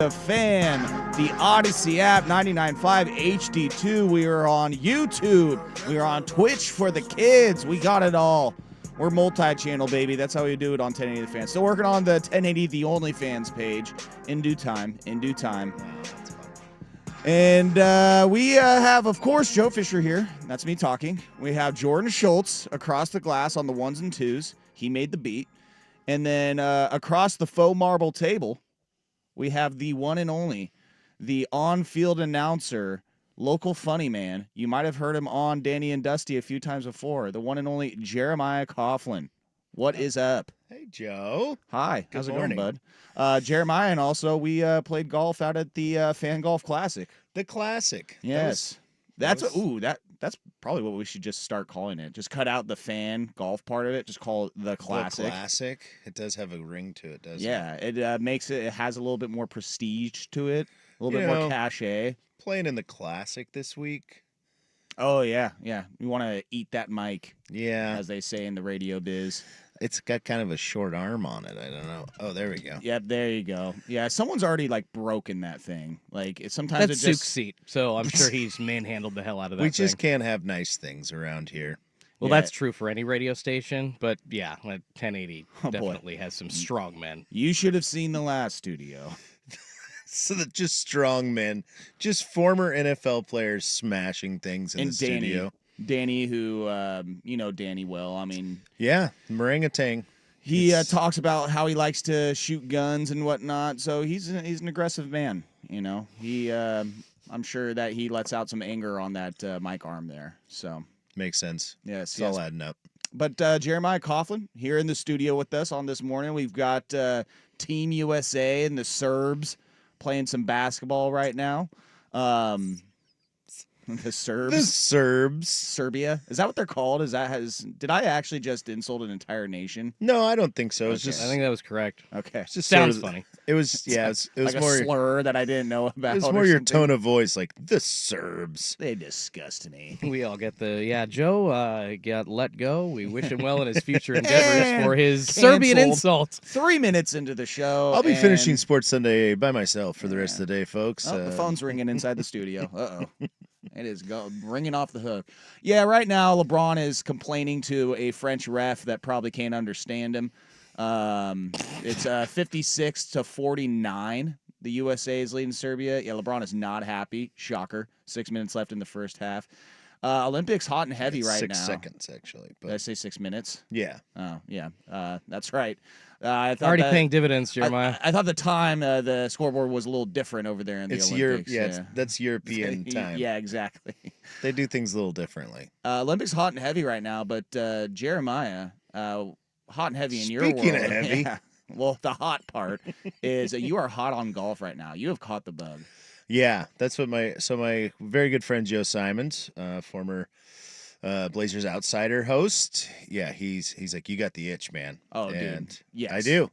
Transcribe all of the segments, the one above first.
The Fan, the Odyssey app, 99.5 HD2. We are on YouTube. We are on Twitch for the kids. We got it all. We're multi-channel, baby. That's how we do it on 1080 The Fan. Still working on the 1080 The Only Fans page. In due time. And we have, of course, Joe Fisher here. That's me talking. We have Jordan Schultz across the glass on the ones and twos. He made the beat. And then across the faux marble table, we have the one and only, the on-field announcer, local funny man. You might have heard him on Danny and Dusty a few times before. The one and only Jeremiah Coughlin. What is up? Hey, Joe. Hi. Good How's it morning. going, bud? Jeremiah and also we played golf out at the Fan Golf Classic. The classic. Yes. That's probably what we should just start calling it. Just cut out the fan golf part of it. Just call it the classic. The classic. It does have a ring to it, doesn't it? it? It has a little bit more prestige to it, a little bit more cachet. Playing in the classic this week. Oh, yeah. You want to eat that mic, Yeah. as they say in the radio biz. It's got kind of a short arm on it. I don't know. Oh, there we go. Yep, there you go. Yeah, someone's already, broken that thing. Sometimes That's it just... Sook's seat, so I'm sure he's manhandled the hell out of that We just thing. can't have nice things around here. Well, Yeah. that's true for any radio station, but yeah, 1080 Oh, boy. definitely has some strong men. You should have seen the last studio. So that just strong men, just former NFL players smashing things in And the studio. Danny, who, you know Danny well. I mean... Yeah, orangutan. He talks about how he likes to shoot guns and whatnot, so he's an aggressive man. You know, I'm sure that he lets out some anger on that mic arm there. So Makes sense. yes, It's all adding up. But Jeremiah Coughlin here in the studio with us on this morning. We've got Team USA and the Serbs playing some basketball right now. The Serbs. The Serbs. Serbia. Is that what they're called? Did I actually just insult an entire nation? No, I don't think so. It's Okay. just I think that was correct. Okay. it's just Sounds sort of- funny. It was it was like more a slur that I didn't know about. it was or more your something. tone of voice, like the Serbs. They disgust me. We all get Joe got let go. We wish him well in his future endeavors for his Serbian canceled. insult. 3 minutes into the show. I'll be and- finishing Sports Sunday by myself for the rest of the day, folks. Oh, the phone's ringing inside the studio. Uh-oh. It is ringing off the hook. Yeah, right now LeBron is complaining to a French ref that probably can't understand him. It's 56-49. The USA is leading Serbia. Yeah, LeBron is not happy. Shocker. 6 minutes left in the first half. Olympics hot and heavy right 6 now. seconds, actually. Did I But say 6 minutes? yeah, Oh, yeah. That's right. I thought Already that- paying dividends, Jeremiah. I thought the time, the scoreboard was a little different over there in the it's Europe. Olympics. Yeah, that's European time. Yeah, exactly. They do things a little differently. Olympics hot and heavy right now, but Jeremiah, hot and heavy in your world. Speaking of heavy. Yeah. Well, the hot part is you are hot on golf right now. You have caught the bug. Yeah, that's what my very good friend Joe Simons, former Blazers Outsider host. Yeah, he's like, you got the itch, man. Oh, and dude. Yes. I do.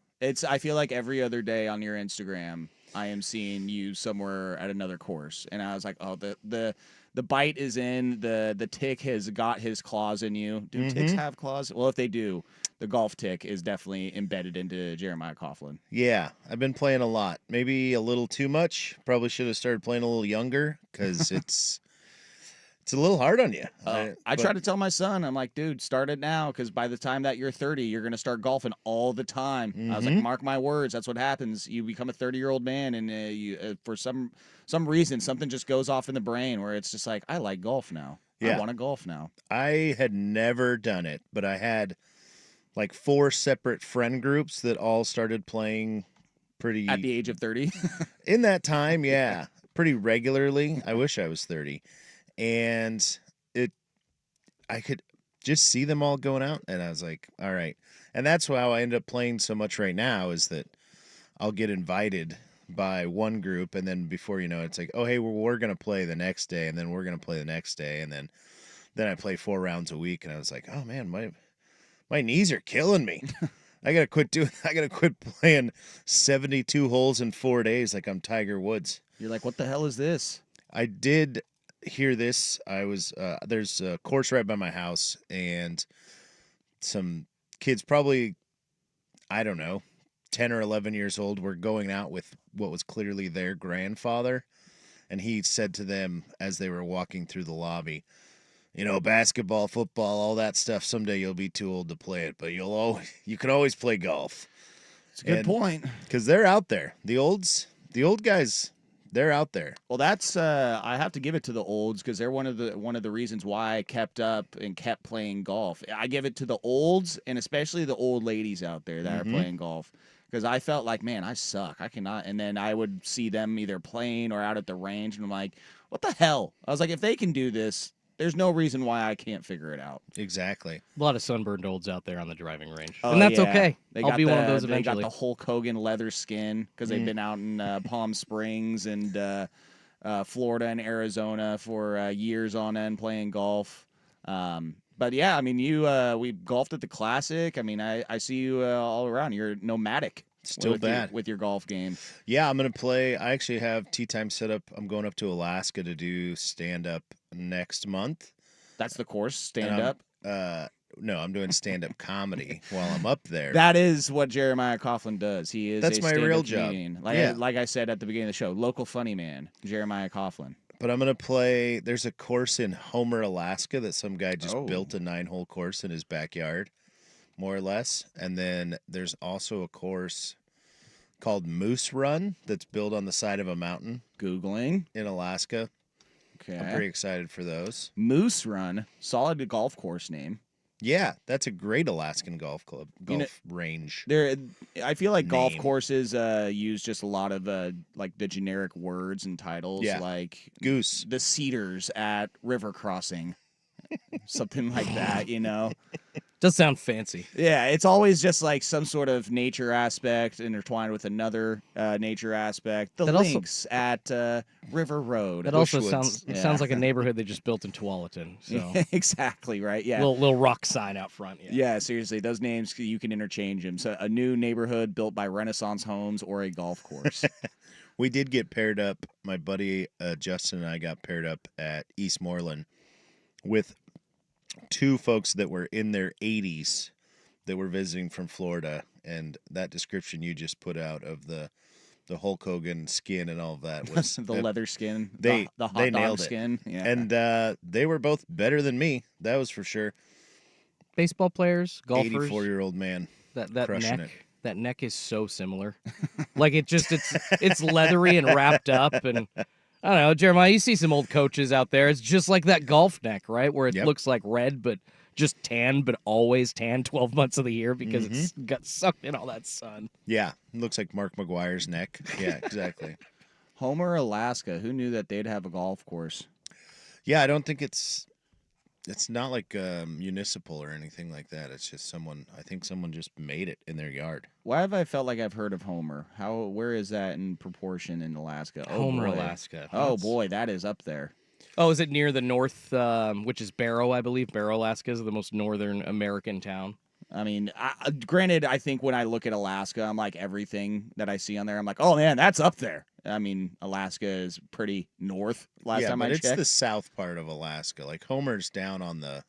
I feel like every other day on your Instagram, I am seeing you somewhere at another course, and I was like, oh, the bite is in. The tick has got his claws in you. Do ticks have claws? Well, if they do, the golf tick is definitely embedded into Jeremiah Coughlin. Yeah, I've been playing a lot. Maybe a little too much. Probably should have started playing a little younger because it's a little hard on you. I But try to tell my son, I'm like, dude, start it now because by the time that you're 30, you're going to start golfing all the time. I was like, mark my words. That's what happens. You become a 30-year-old man, and you for some reason, something just goes off in the brain where it's just like, I like golf now. Yeah. I want to golf now. I had never done it, but I had like 4 separate friend groups that all started playing pretty At the age of 30. in that time, yeah, pretty regularly. I wish I was 30. And I could just see them all going out, and I was like, all right. And that's how I end up playing so much right now is that I'll get invited by one group, and then before you know it, it's like, oh, hey, we're going to play the next day, and then we're going to play the next day, and then I play 4 rounds a week, and I was like, oh, man, my knees are killing me. I gotta quit playing 72 holes in 4 days like I'm Tiger Woods. You're like, what the hell is this? I did hear this. I was there's a course right by my house, and some kids, probably, I don't know, 10 or 11 years old were going out with what was clearly their grandfather. And he said to them as they were walking through the lobby, you know, basketball, football, all that stuff, someday you'll be too old to play it, but you can always play golf. It's a good point. Because they're out there. The old guys, they're out there. Well, that's I have to give it to the olds because they're one of the reasons why I kept up and kept playing golf. I give it to the olds and especially the old ladies out there that are playing golf because I felt like, man, I suck. I cannot. And then I would see them either playing or out at the range, and I'm like, what the hell? I was like, if they can do this, there's no reason why I can't figure it out. Exactly. A lot of sunburned olds out there on the driving range. Oh, And that's yeah. okay. I'll be one of those They eventually. got the Hulk Hogan leather skin because they've been out in Palm Springs and Florida and Arizona for years on end playing golf. But yeah, I mean, we golfed at the Classic. I mean, I see you all around. You're nomadic. Still bad. With your golf game. Yeah, I'm going to play. I actually have tee time set up. I'm going up to Alaska to do stand-up next month. That's the course, And stand up. No, I'm doing stand-up comedy while I'm up there. That is what Jeremiah Coughlin does. He is That's a my stand-up real job. comedian. Yeah. Like I said at the beginning of the show, local funny man, Jeremiah Coughlin. But I'm going to play. There's a course in Homer, Alaska that some guy just Oh. built a 9-hole course in his backyard, more or less. And then there's also a course called Moose Run that's built on the side of a mountain Googling. in Alaska. Okay. I'm pretty excited for those. Moose Run, solid golf course name. Yeah, that's a great Alaskan golf You know- range. There, I feel like golf Name. courses use just a lot of like the generic words and titles, Yeah. like Goose. the Cedars at River Crossing, something like that. You know, Does sound fancy. yeah, it's always just like some sort of nature aspect intertwined with another nature aspect. The That also- links at River Road. That also Bushwoods. sounds Yeah. sounds like a neighborhood they just built in Tualatin. So Exactly right. Yeah. little rock sign out front. Yeah. Yeah, seriously, those names you can interchange them. So a new neighborhood built by Renaissance Homes or a golf course. We did get paired up. My buddy Justin and I got paired up at Eastmoreland with two folks that were in their 80s that were visiting from Florida. And that description you just put out of the Hulk Hogan skin and all of that was the leather skin, they- the hot they dog nailed it. skin. Yeah. And they were both better than me. That was for sure. Baseball players, golfers. 84-year-old man. That crushing neck. it. That neck is so similar. Like it's leathery and wrapped up, and I don't know, Jeremiah. You see some old coaches out there. It's just like that golf neck, right? Where it Yep. looks like red, but just tan, but always tan 12 months of the year because it's got sucked in all that sun. Yeah, looks like Mark McGuire's neck. Yeah, exactly. Homer, Alaska. Who knew that they'd have a golf course? Yeah, I don't think it's not like municipal or anything like that. It's just I think someone just made it in their yard. Why have I felt like I've heard of Homer? Where is that in proportion in Alaska? Homer, boy. Alaska. Oh That's- boy, that is up there. Oh, is it near the north, which is Barrow, I believe? Barrow, Alaska is the most northern American town. I mean, granted, I think when I look at Alaska, I'm like everything that I see on there. I'm like, oh man, that's up there. I mean, Alaska is pretty north. Last yeah, time but I it's checked. the south part of Alaska. Like Homer's down on the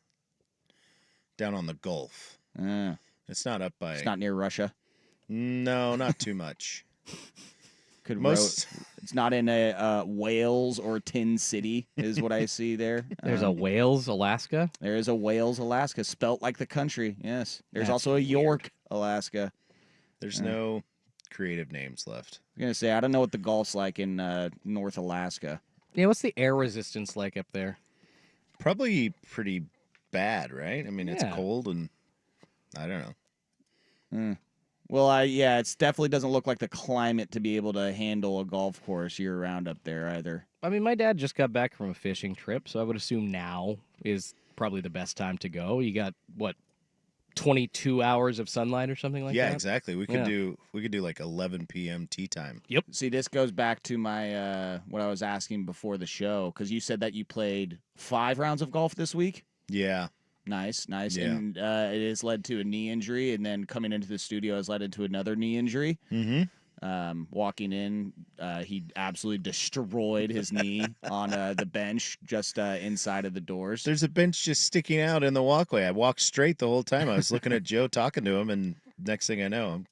Gulf. It's not up by. It's not near Russia. No, not too much. Could Most It's not in a Wales or Tin City, is what I see there. There's a Wales, Alaska. There is a Wales, Alaska, spelt like the country. Yes. There's That's also a York, Alaska. there's no creative names left. I'm gonna say I don't know what the Gulf's like in North Alaska. Yeah, what's the air resistance like up there? Probably pretty bad, right? I mean, it's Yeah. cold and I don't know. Well, yeah, it definitely doesn't look like the climate to be able to handle a golf course year round up there either. I mean, my dad just got back from a fishing trip, so I would assume now is probably the best time to go. You got, what, 22 hours of sunlight or something like Yeah, that? exactly. We could Yeah. do like 11 p.m. tea time. See, this goes back to my what I was asking before the show because you said that you played 5 rounds of golf this week. Yeah. Nice. Yeah. And it has led to a knee injury, and then coming into the studio has led into another knee injury. Mm-hmm. Walking in, he absolutely destroyed his knee on the bench just inside of the doors. There's a bench just sticking out in the walkway. I walked straight the whole time. I was looking at Joe talking to him, and next thing I know, I'm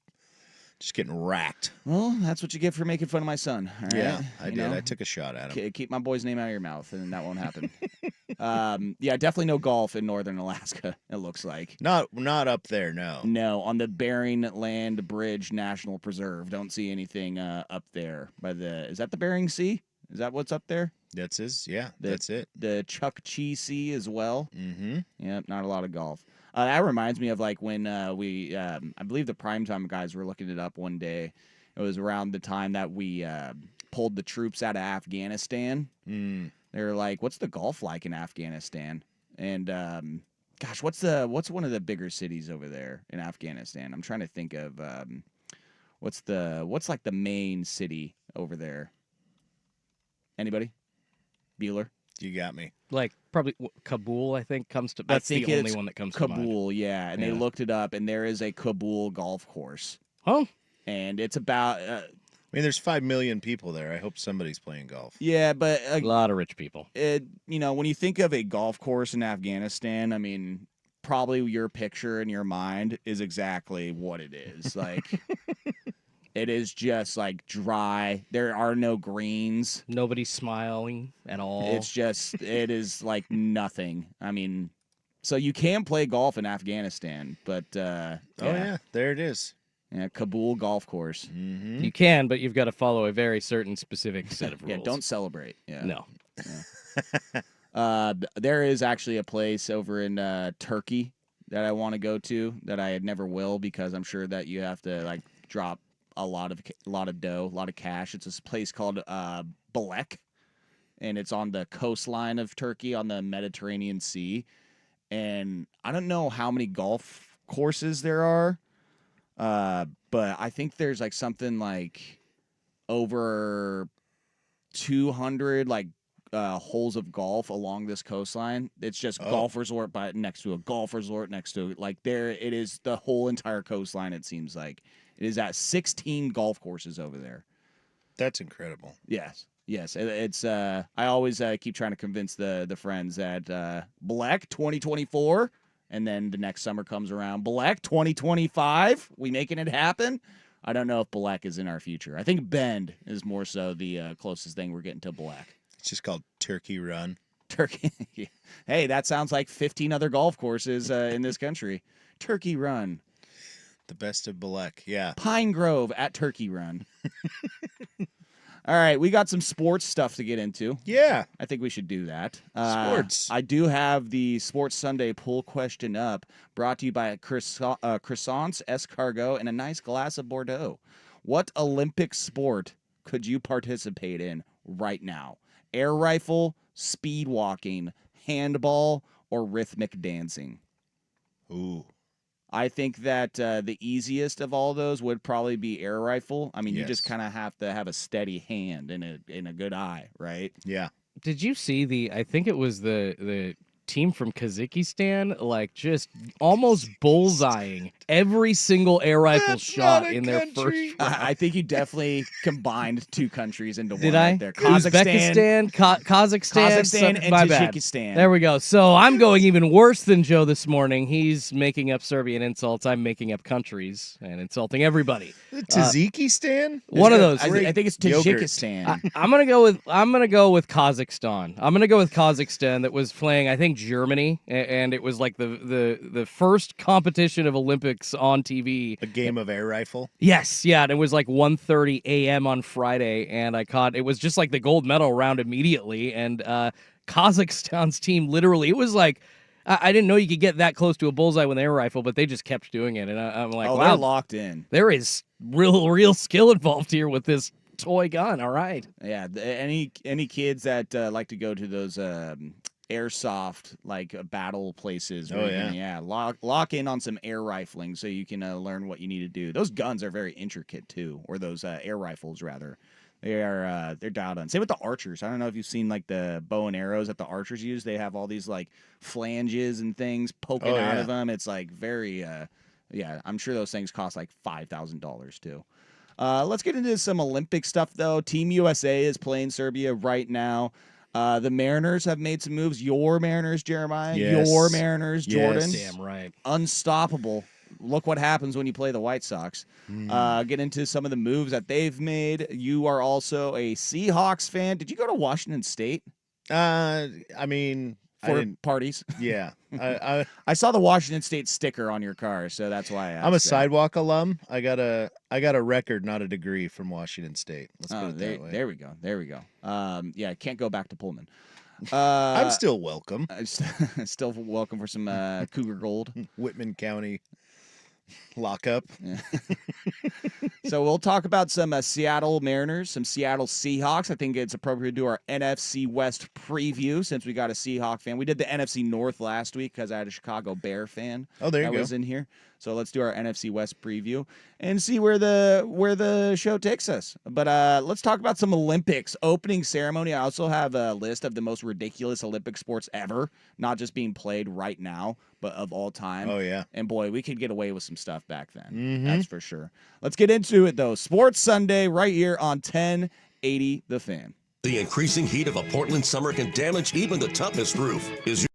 Just getting racked. Well, that's what you get for making fun of my son. All Yeah, right? I You did. know? I took a shot at him. Keep my boy's name out of your mouth, and that won't happen. Yeah, definitely no golf in northern Alaska. It looks like. Not up there, no. No, on the Bering Land Bridge National Preserve. Don't see anything up there by the. Is that the Bering Sea? Is that what's up there? That's it. The Chukchi Sea as well. Mm-hmm. Yep, not a lot of golf. That reminds me of like when I believe the Primetime guys were looking it up one day. It was around the time that we pulled the troops out of Afghanistan. Mm. They were like, "What's the golf like in Afghanistan?" And gosh, what's one of the bigger cities over there in Afghanistan? I'm trying to think of what's like the main city over there. Anybody? Bueller? You got me. Like probably Kabul, I think comes to. That's think the only it's one that comes to mind. Kabul, yeah. And they Yeah. looked it up, and there is a Kabul golf course, Oh, and it's about I mean, there's 5 million people there. I hope somebody's playing golf. yeah, but a lot of rich people. when you think of a golf course in Afghanistan, I mean, probably your picture in your mind is exactly what it is. Like, it is just like dry. There are no greens. Nobody's smiling at all. It is like nothing. I mean, so you can play golf in Afghanistan, but Oh yeah, there it is. yeah, Kabul golf course. Mm-hmm. You can, but you've got to follow a very certain specific set of rules. Yeah, don't celebrate. Yeah. No. There is actually a place over in Turkey that I want to go to that I never will because I'm sure that you have to like drop a lot of dough, a lot of cash. It's this place called Balek, and it's on the coastline of Turkey on the Mediterranean Sea. And I don't know how many golf courses there are, but I think there's like something like over 200 like holes of golf along this coastline. It's just golf resort by next to a golf resort next to it. Like there it is, the whole entire coastline. It seems like it is at 16 golf courses over there. That's incredible. Yes. It's I always keep trying to convince the friends that Black 2024, and then the next summer comes around, Black 2025, we making it happen. I don't know if Black is in our future. I think Bend is more so the closest thing we're getting to Black. It's just called Turkey Run. Turkey. Hey, that sounds like 15 other golf courses in this country. Turkey Run. The best of Balek. Yeah. Pine Grove at Turkey Run. All right, we got some sports stuff to get into. Yeah. I think we should do that. Sports. I do have the Sports Sunday poll question up, brought to you by croissants, escargot, and a nice glass of Bordeaux. What Olympic sport could you participate in right now? Air rifle, speed walking, handball, or rhythmic dancing? Ooh. I think that the easiest of all those would probably be air rifle. I mean, you just Yes. kind of have to have a steady hand and a good eye, right? Yeah. Did you see I think it was the team from Kazakhstan, like just almost bullseyeing every single air rifle That's shot not a in their country. first round. I think you definitely combined two countries into one. Did I? Right there. Kazakhstan, Kazakhstan, and my bad. Tajikistan. There we go. So I'm going even worse than Joe this morning. He's making up Serbian insults. I'm making up countries and insulting everybody. Tajikistan? One of those. I think it's Yogurt. Tajikistan. I'm gonna go with Kazakhstan. I'm gonna go with Kazakhstan that was playing, I think, Germany, and it was like the first competition of Olympics on TV. A game of air rifle? Yes, yeah, and it was like 1:30 a.m. on Friday, and it was just like the gold medal round immediately, and Kazakhstan's team literally, it was like, I didn't know you could get that close to a bullseye with an air rifle, but they just kept doing it, and I'm like, They're wow, locked in. there is real skill involved here with this toy gun. All right. Yeah, any kids that like to go to those airsoft like battle places. Where Oh, you can, yeah. lock in on some air rifling so you can learn what you need to do. Those guns are very intricate too, or those air rifles rather. They're dialed in. Same with the archers. I don't know if you've seen like the bow and arrows that the archers use. They have all these like flanges and things poking out yeah. of them. It's like very yeah. I'm sure those things cost like $5,000 too. Let's get into some Olympic stuff though. Team USA is playing Serbia right now. The Mariners have made some moves. Your Mariners, Jeremiah. Yes. Your Mariners, Jordan. Yes. Damn right. Unstoppable. look what happens when you play the White Sox. Get into some of the moves that they've made. You are also a Seahawks fan. Did you go to Washington State I mean, I for didn't. parties? Yeah, I saw the Washington State sticker on your car, so that's why I asked. I'm a that. sidewalk alum. I got a record, not a degree, from Washington State. Let's put it that way. There we go. There we go. Yeah, can't go back to Pullman. I'm still welcome. Still welcome for some Cougar Gold. Whitman County lockup. So we'll talk about some Seattle Mariners, some Seattle Seahawks. I think it's appropriate to do our NFC West preview since we got a Seahawk fan. We did the NFC North last week because I had a Chicago Bear fan. Oh, there you that go. was in here. So let's do our NFC West preview and see where the show takes us. But let's talk about some Olympics opening ceremony. I also have a list of the most ridiculous Olympic sports ever, not just being played right now, but of all time. Oh yeah. And boy, we could get away with some stuff back then. Mhm. That's for sure. Let's get into it though. Sports Sunday right here on 1080 The Fan. The increasing heat of a Portland summer can damage even the toughest roof. Is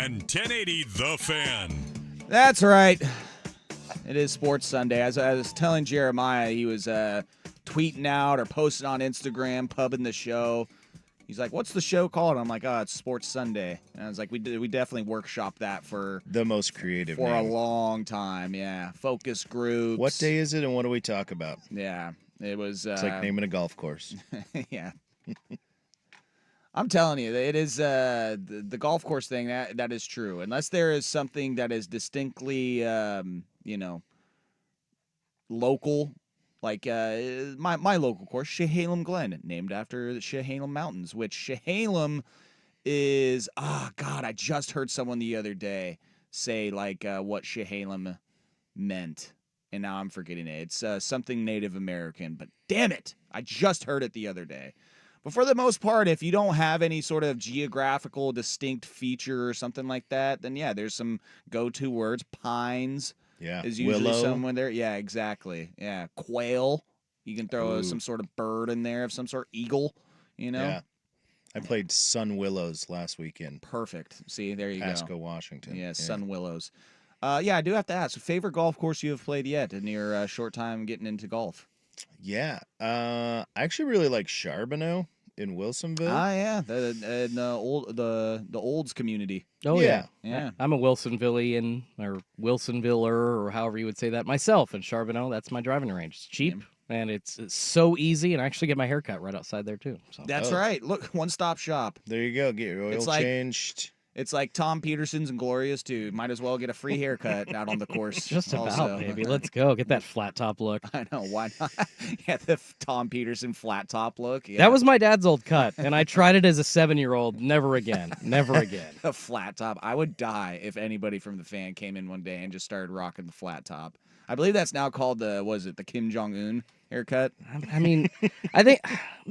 and 1080 The Fan. That's right. It is Sports Sunday. As I was telling Jeremiah, he was tweeting out or posting on Instagram, pubbing the show. He's like, "What's the show called?" I'm like, "Oh, it's Sports Sunday." And I was like, "We definitely workshopped that for The most creative a name. long time." Yeah, focus groups. What day is it and what do we talk about? Yeah, it was. It's like naming a golf course. Yeah. I'm telling you, it is the golf course thing. That is true. Unless there is something that is distinctly, local, like my local course, Chehalem Glen, named after the Chehalem Mountains, which Chehalem is. Oh God, I just heard someone the other day say like what Chehalem meant, and now I'm forgetting it. It's something Native American, but damn it, I just heard it the other day. But for the most part, if you don't have any sort of geographical distinct feature or something like that, then yeah, there's some go-to words. Pines Yeah. is usually Willow. someone there. Yeah, exactly. Yeah, quail. You can throw Ooh. some sort of bird in there of some sort. Eagle, Yeah. I played Sun Willows last weekend. Perfect. See, there you Pasco, go. Washington. Yeah, Sun Willows. Yeah, I do have to ask, favorite golf course you have played yet in your short time getting into golf? Yeah. I actually really like Charbonneau in Wilsonville. Yeah, the Olds community. Oh Yeah. Yeah. I'm a Wilsonvillian or Wilsonviller or however you would say that myself. And Charbonneau, that's my driving range. It's cheap and it's so easy, and I actually get my haircut right outside there too. So That's right. Look, one-stop shop. There you go. Get your oil It's like- changed. It's like Tom Peterson's and Gloria's too. Might as well get a free haircut out on the course. just about, also. baby. Let's go. Get that flat top look. I know, why not? Yeah, the Tom Peterson flat top look. Yeah. That was my dad's old cut, and I tried it as a 7-year-old. Never again. Never again. a flat top. I would die if anybody from the fan came in one day and just started rocking the flat top. I believe that's now called the Kim Jong-un haircut? I mean, I think.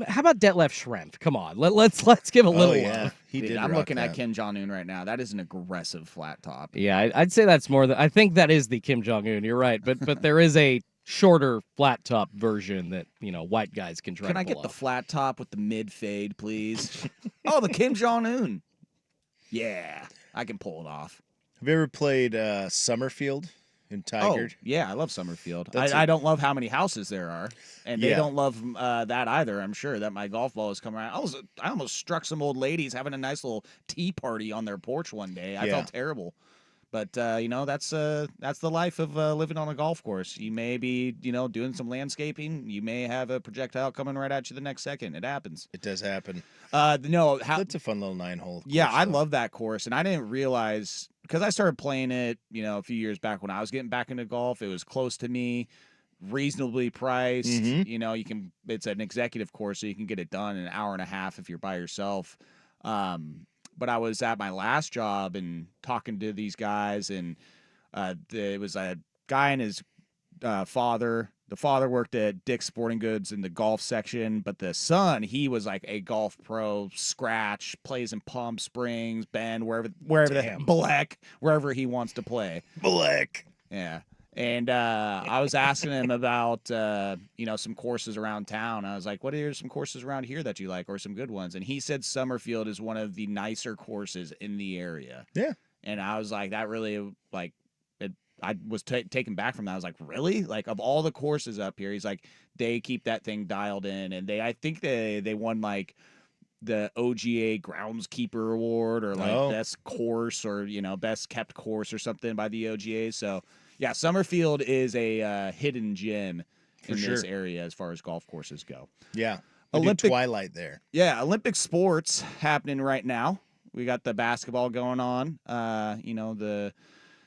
How about Detlef Schrempf? Come on, let's give a little Oh, yeah. love. He Dude, did. I'm rock looking at that. Kim Jong-un right now. That is an aggressive flat top. Yeah, I'd say that's more than. I think that is the Kim Jong Un. You're right, but there is a shorter flat top version that white guys can try. Can to I pull get the off. flat top with the mid fade, please? Oh, the Kim Jong-un. Yeah, I can pull it off. Have you ever played Summerfield in Tigard? Oh, yeah, I love Summerfield. That's I don't love how many houses there are, and they Yeah. don't love that either. I'm sure that my golf ball has come around. I almost struck some old ladies having a nice little tea party on their porch one day. I Yeah. felt terrible. But that's the life of living on a golf course. You may be doing some landscaping. You may have a projectile coming right at you the next second. It happens. It does happen. No, That's a fun little 9-hole. yeah, course, I though. love that course, and I didn't realize because I started playing it, a few years back when I was getting back into golf. It was close to me, reasonably priced. Mhm. You can. It's an executive course, so you can get it done in an hour and a half if you're by yourself. But I was at my last job and talking to these guys, and there was a guy and his father. The father worked at Dick's Sporting Goods in the golf section, but the son, he was like a golf pro, scratch, plays in Palm Springs, Bend, wherever Damn. Black, wherever he wants to play. Black. Yeah. And I was asking him about, some courses around town. I was like, what are some courses around here that you like or some good ones? And he said Summerfield is one of the nicer courses in the area. Yeah. And I was like, that really, like, I was taken back from that. I was like, really? Like, of all the courses up here, he's like, they keep that thing dialed in. And I think they won, like, the OGA Groundskeeper Award or, like, best course or, best kept course or something by the OGA. So, yeah, Summerfield is a hidden gem in this sure. area as far as golf courses go. Yeah. We do Olympic- Twilight there. Yeah, Olympic sports happening right now. We got the basketball going on. The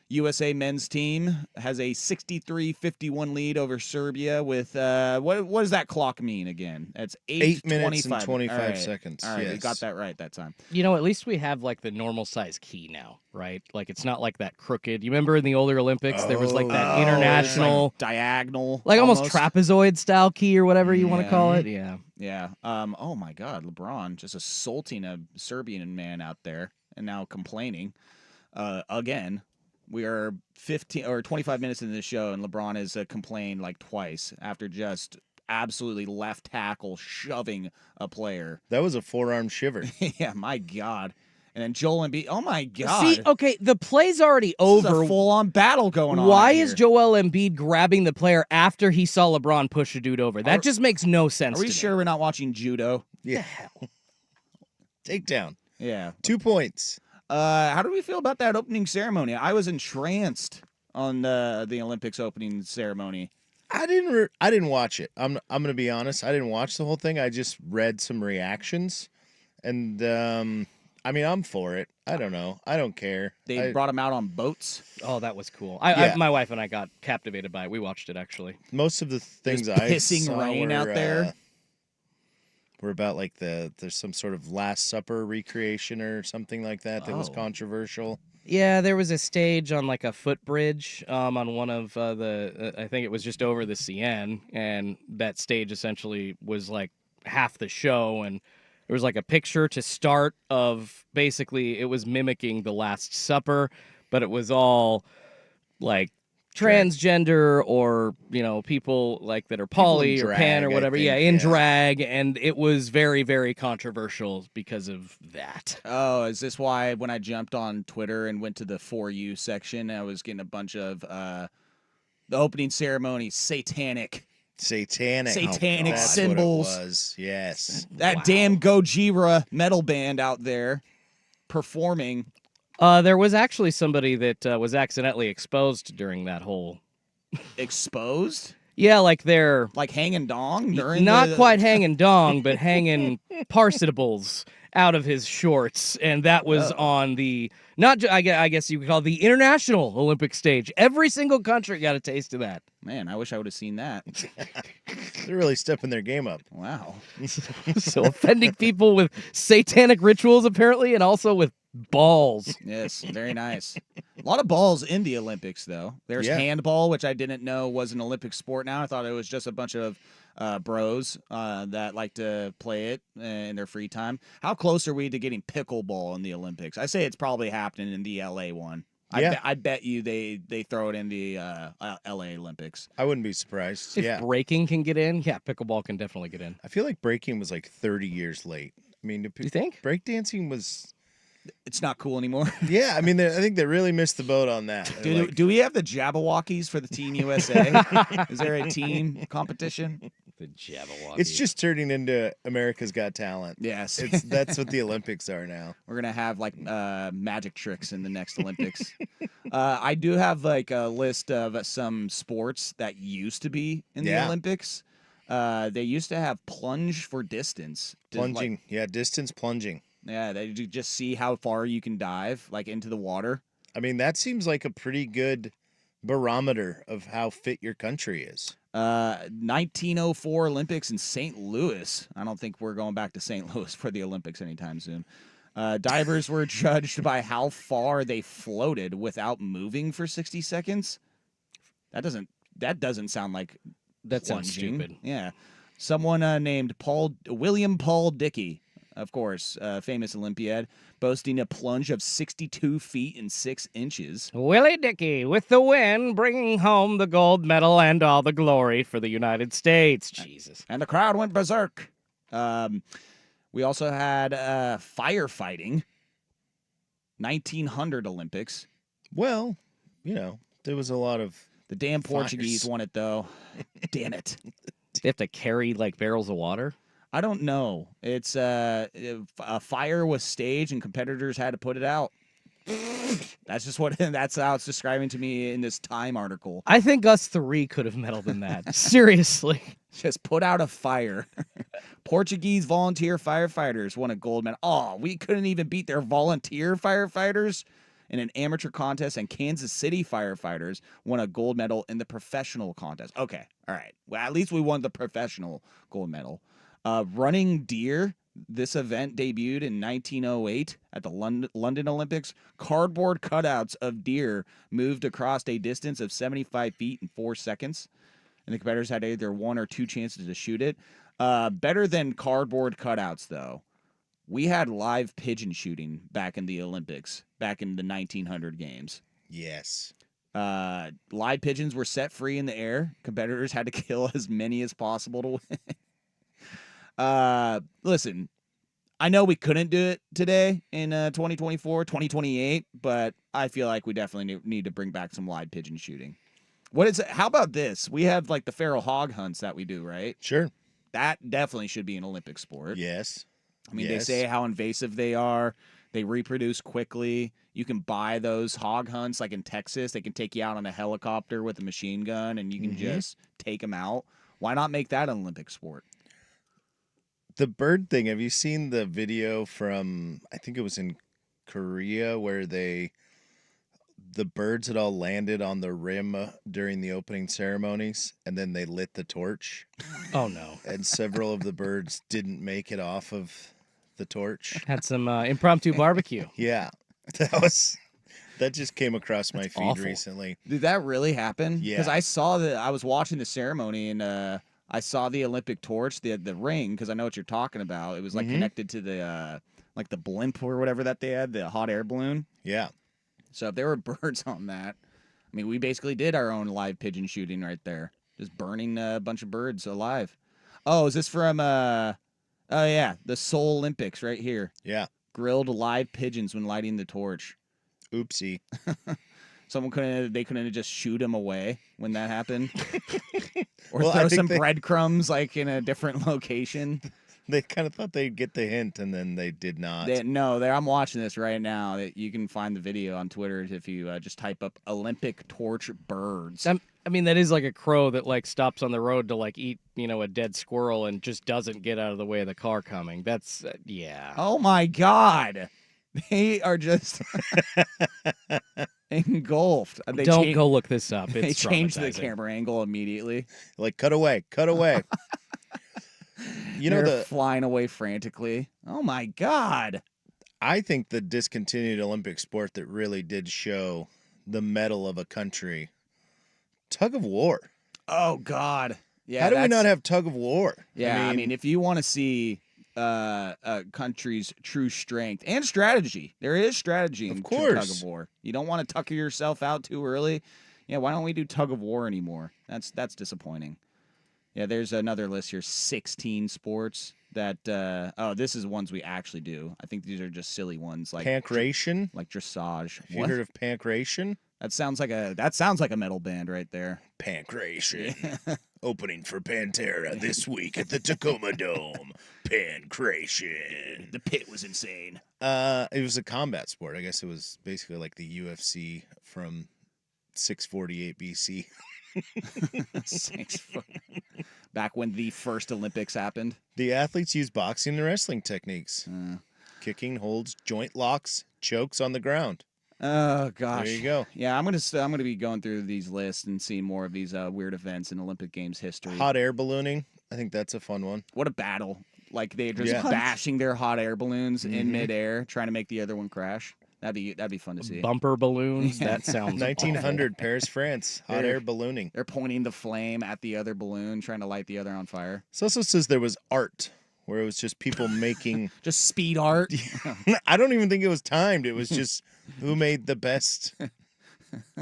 USA men's team has a 63-51 lead over Serbia with what does that clock mean again? That's 8 minutes and 8:25. 25 All right. seconds. All right, we yes. got that right that time. At least we have like the normal size key now, right? Like it's not like that crooked. You remember in the older Olympics there was like that Oh, international, it's like diagonal, like almost trapezoid style key or whatever you want to Yeah. call it. Yeah. Yeah. Oh my God, LeBron just assaulting a Serbian man out there and now complaining again. We are 15 or 25 minutes into the show, and LeBron has complained like twice after just absolutely left tackle shoving a player. That was a forearm shiver. Yeah, my God. And then Joel Embiid. Oh my God! See, okay, the play's already This is over. a full-on battle going on. Why out is here. Joel Embiid grabbing the player after he saw LeBron push a dude over? That Are- just makes no sense. Are we to me. sure we're not watching judo? Yeah. Takedown. Yeah. 2 points. How do we feel about that opening ceremony? I was entranced on the Olympics opening ceremony. I didn't watch it. I'm gonna be honest. I didn't watch the whole thing. I just read some reactions, and I mean, I'm for it. I don't know. I don't care. They brought him out on boats. Oh, that was cool. Yeah. My wife and I got captivated by it. We watched it actually. Most of the things There's I pissing saw rain were, out there. Were about like there's some sort of Last Supper recreation or something like that was Oh. controversial. Yeah, there was a stage on like a footbridge on one of I think it was just over the CN, and that stage essentially was like half the show, and there was like a picture to start of basically it was mimicking the Last Supper, but it was all like transgender or people like that are poly in or pan or drag, I whatever. think, Yeah, in yeah. drag, and it was very, very controversial because of that. Oh, is this why when I jumped on Twitter and went to the For You section, I was getting a bunch of the opening ceremony satanic. Satanic Satanic That's symbols. What it was. Yes. That damn Gojira metal band out there performing. There was actually somebody that was accidentally exposed during that whole. Exposed? Yeah, like they're Like hanging dong during not the... quite hanging dong, but hanging parsitables out of his shorts, and that was on the I guess you could call it the international Olympic stage. Every single country got a taste of that. Man, I wish I would have seen that. They're really stepping their game up. Wow. So offending people with satanic rituals apparently, and also with balls. Yes, very nice. A lot of balls in the Olympics, though. There's Yeah. handball, which I didn't know was an Olympic sport now. I thought it was just a bunch of bros that like to play it in their free time. How close are we to getting pickleball in the Olympics? I say it's probably happening in the LA one. Yeah. I bet you they throw it in the LA Olympics. I wouldn't be surprised. If Yeah. breaking can get in, yeah, pickleball can definitely get in. I feel like breaking was like 30 years late. I mean, You think? breakdancing was. It's not cool anymore. Yeah, I mean, I think they really missed the boat on that. They're like, Do we have the Jabberwockies for the Team USA? Is there a team competition? The Jabberwocky. it's just turning into America's Got Talent. Yes. That's what the Olympics are now. We're gonna have like magic tricks in the next Olympics. I do have like a list of some sports that used to be in the Yeah. Olympics. They used to have plunge for distance. Plunging, yeah, distance plunging. Yeah, they just see how far you can dive, like into the water. I mean, that seems like a pretty good barometer of how fit your country is. 1904 Olympics in St. Louis. I don't think we're going back to St. Louis for the Olympics anytime soon. Divers were judged by how far they floated without moving for 60 seconds. That doesn't sound like That sounds plunging. stupid. Yeah. Someone named William Paul Dickey, of course, famous Olympiad, boasting a plunge of 62 feet and 6 inches. Willie Dickey with the win, bringing home the gold medal and all the glory for the United States. Jesus. And the crowd went berserk. We also had firefighting, 1900 Olympics. Well, there was a lot of. The damn Fires. Portuguese won it, though. Damn it. They have to carry like barrels of water. I don't know. It's a fire was staged and competitors had to put it out. That's how it's describing to me in this Time article. I think us three could have medaled in that. Seriously. Just put out a fire. Portuguese volunteer firefighters won a gold medal. Oh, we couldn't even beat their volunteer firefighters in an amateur contest, and Kansas City firefighters won a gold medal in the professional contest. Okay, all right. Well, at least we won the professional gold medal. Running deer. This event debuted in 1908 at the London Olympics. Cardboard cutouts of deer moved across a distance of 75 feet in 4 seconds, and the competitors had either 1 or 2 chances to shoot it. Better than cardboard cutouts, though. We had live pigeon shooting back in the Olympics, back in the 1900 games. Yes. Live pigeons were set free in the air. Competitors had to kill as many as possible to win. Listen, I know we couldn't do it today in 2024, 2028, but I feel like we definitely need to bring back some live pigeon shooting. How about this? We have like the feral hog hunts that we do, right? Sure. That definitely should be an Olympic sport. Yes. I mean, Yes. they say how invasive they are. They reproduce quickly. You can buy those hog hunts like in Texas. They can take you out on a helicopter with a machine gun and you can just take them out. Why not make that an Olympic sport? The bird thing, have you seen the video from, I think it was in Korea, where the birds had all landed on the rim during the opening ceremonies, and then they lit the torch, Oh no. and several of the birds didn't make it off of the torch. Had some impromptu barbecue. Yeah, that just came across my feed awful. recently. Did that really happen? Yeah. Because I was watching the ceremony and I saw the Olympic torch, the ring, because I know what you're talking about. It was like connected to the like the blimp or whatever that they had, the hot air balloon. Yeah. So if there were birds on that, I mean, we basically did our own live pigeon shooting right there, just burning a bunch of birds alive. Oh, is this from? Oh yeah, the Seoul Olympics right here. Yeah. Grilled live pigeons when lighting the torch. Oopsie. They couldn't just shoot him away when that happened, or Well, I throw think some they- breadcrumbs like in a different location. They kind of thought they'd get the hint, and then they did not. I'm watching this right now. That you can find the video on Twitter if you just type up Olympic torch birds. I mean, that is like a crow that like stops on the road to like eat, a dead squirrel and just doesn't get out of the way of the car coming. That's yeah. Oh my God, they are just engulfed. Don't go look this up. They It's changed the traumatizing. camera angle immediately. Like, cut away, cut away. They're flying away frantically. Oh my God. I think the discontinued Olympic sport that really did show the mettle of a country, tug of war. Oh God. Yeah. How do we that's- not have tug of war? Yeah, I mean, if you want to see a country's true strength and strategy, there is strategy in Of true tug course. of war. You don't want to tucker yourself out too early. Yeah, why don't we do tug of war anymore? That's disappointing. Yeah, there's another list here, 16 sports that this is ones we actually do. I think these are just silly ones like pancration. like dressage. Have you What? heard of pancration? That sounds like a metal band right there. Pancration. Opening for Pantera this week at the Tacoma Dome. Pancration. The pit was insane. It was a combat sport. I guess it was basically like the UFC from 648 BC. 6 foot. Back when the first Olympics happened. The athletes use boxing and wrestling techniques. Kicking, holds, joint locks, chokes on the ground. Oh gosh. There you go. Yeah, I'm gonna be going through these lists and seeing more of these weird events in Olympic Games history. Hot air ballooning. I think that's a fun one. What a battle! Like they're just Yeah. bashing their hot air balloons in midair, trying to make the other one crash. That'd be fun to see. Bumper balloons. Yeah. That sounds 1900 Paris, France. Hot There. air ballooning. They're pointing the flame at the other balloon, trying to light the other on fire. This also says there was art, where it was just people making. Just speed art. I don't even think it was timed. It was just who made the best.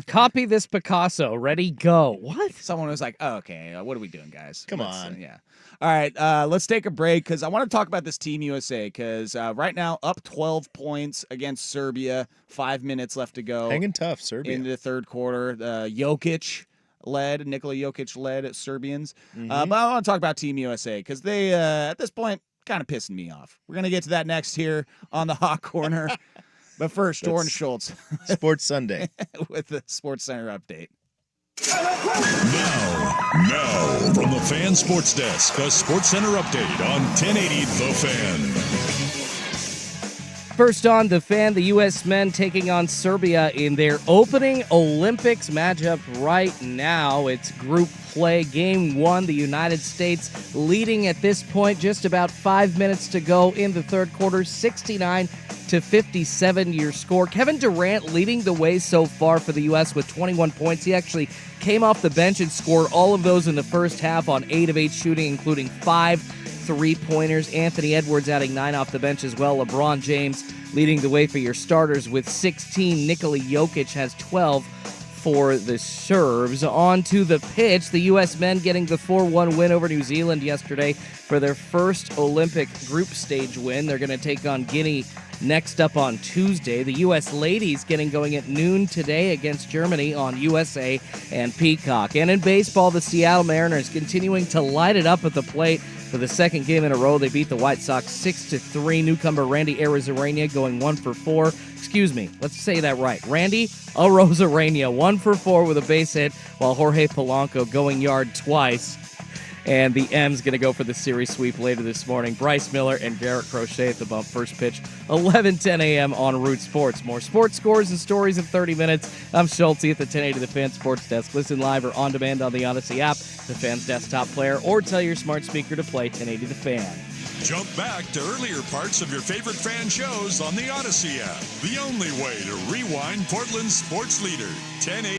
Copy this Picasso. Ready, go. What? Someone was like, oh, okay, what are we doing, guys? Come Let's, on. yeah. All right, let's take a break because I want to talk about this Team USA because right now up 12 points against Serbia. 5 minutes left to go Hanging tough, Serbia. into the third quarter. Nikola Jokic led Serbians. Mm-hmm. But I want to talk about Team USA because they, at this point, kind of pissing me off. We're going to get to that next here on the Hot Corner. But first, Jordan Schultz Sports Sunday. with the Sports Center update. Now, from the Fan Sports Desk, a Sports Center update on 1080 The Fan. First on The Fan, the U.S. men taking on Serbia in their opening Olympics matchup right now. It's group play, game one. The United States leading at this point, just about 5 minutes to go in the third quarter, 69-57 your score. Kevin Durant leading the way so far for the U.S. with 21 points. He actually came off the bench and scored all of those in the first half on 8 of 8 shooting, including 5 3-pointers. Anthony Edwards adding 9 off the bench as well. LeBron James leading the way for your starters with 16. Nikola Jokic has 12. for the Serbs. On to the pitch. The U.S. men getting the 4-1 win over New Zealand yesterday for their first Olympic group stage win. They're going to take on Guinea next up on Tuesday. The U.S. ladies getting going at noon today against Germany on USA and Peacock. And in baseball, the Seattle Mariners continuing to light it up at the plate. For the second game in a row, they beat the White Sox 6-3. Newcomer Randy Arozarena going 1 for 4. Excuse me, let's say that right. Randy Arozarena 1 for 4 with a base hit, while Jorge Polanco going yard twice. And the M's going to go for the series sweep later this morning. Bryce Miller and Garrett Crochet at the bump. First pitch, 11:10 a.m. on Root Sports. More sports scores and stories in 30 minutes. I'm Schulte at the 1080 The Fan Sports Desk. Listen live or on demand on the Odyssey app, the Fan's desktop player, or tell your smart speaker to play 1080 The Fan. Jump back to earlier parts of your favorite fan shows on the Odyssey app. The only way to rewind Portland's sports leader, 1080.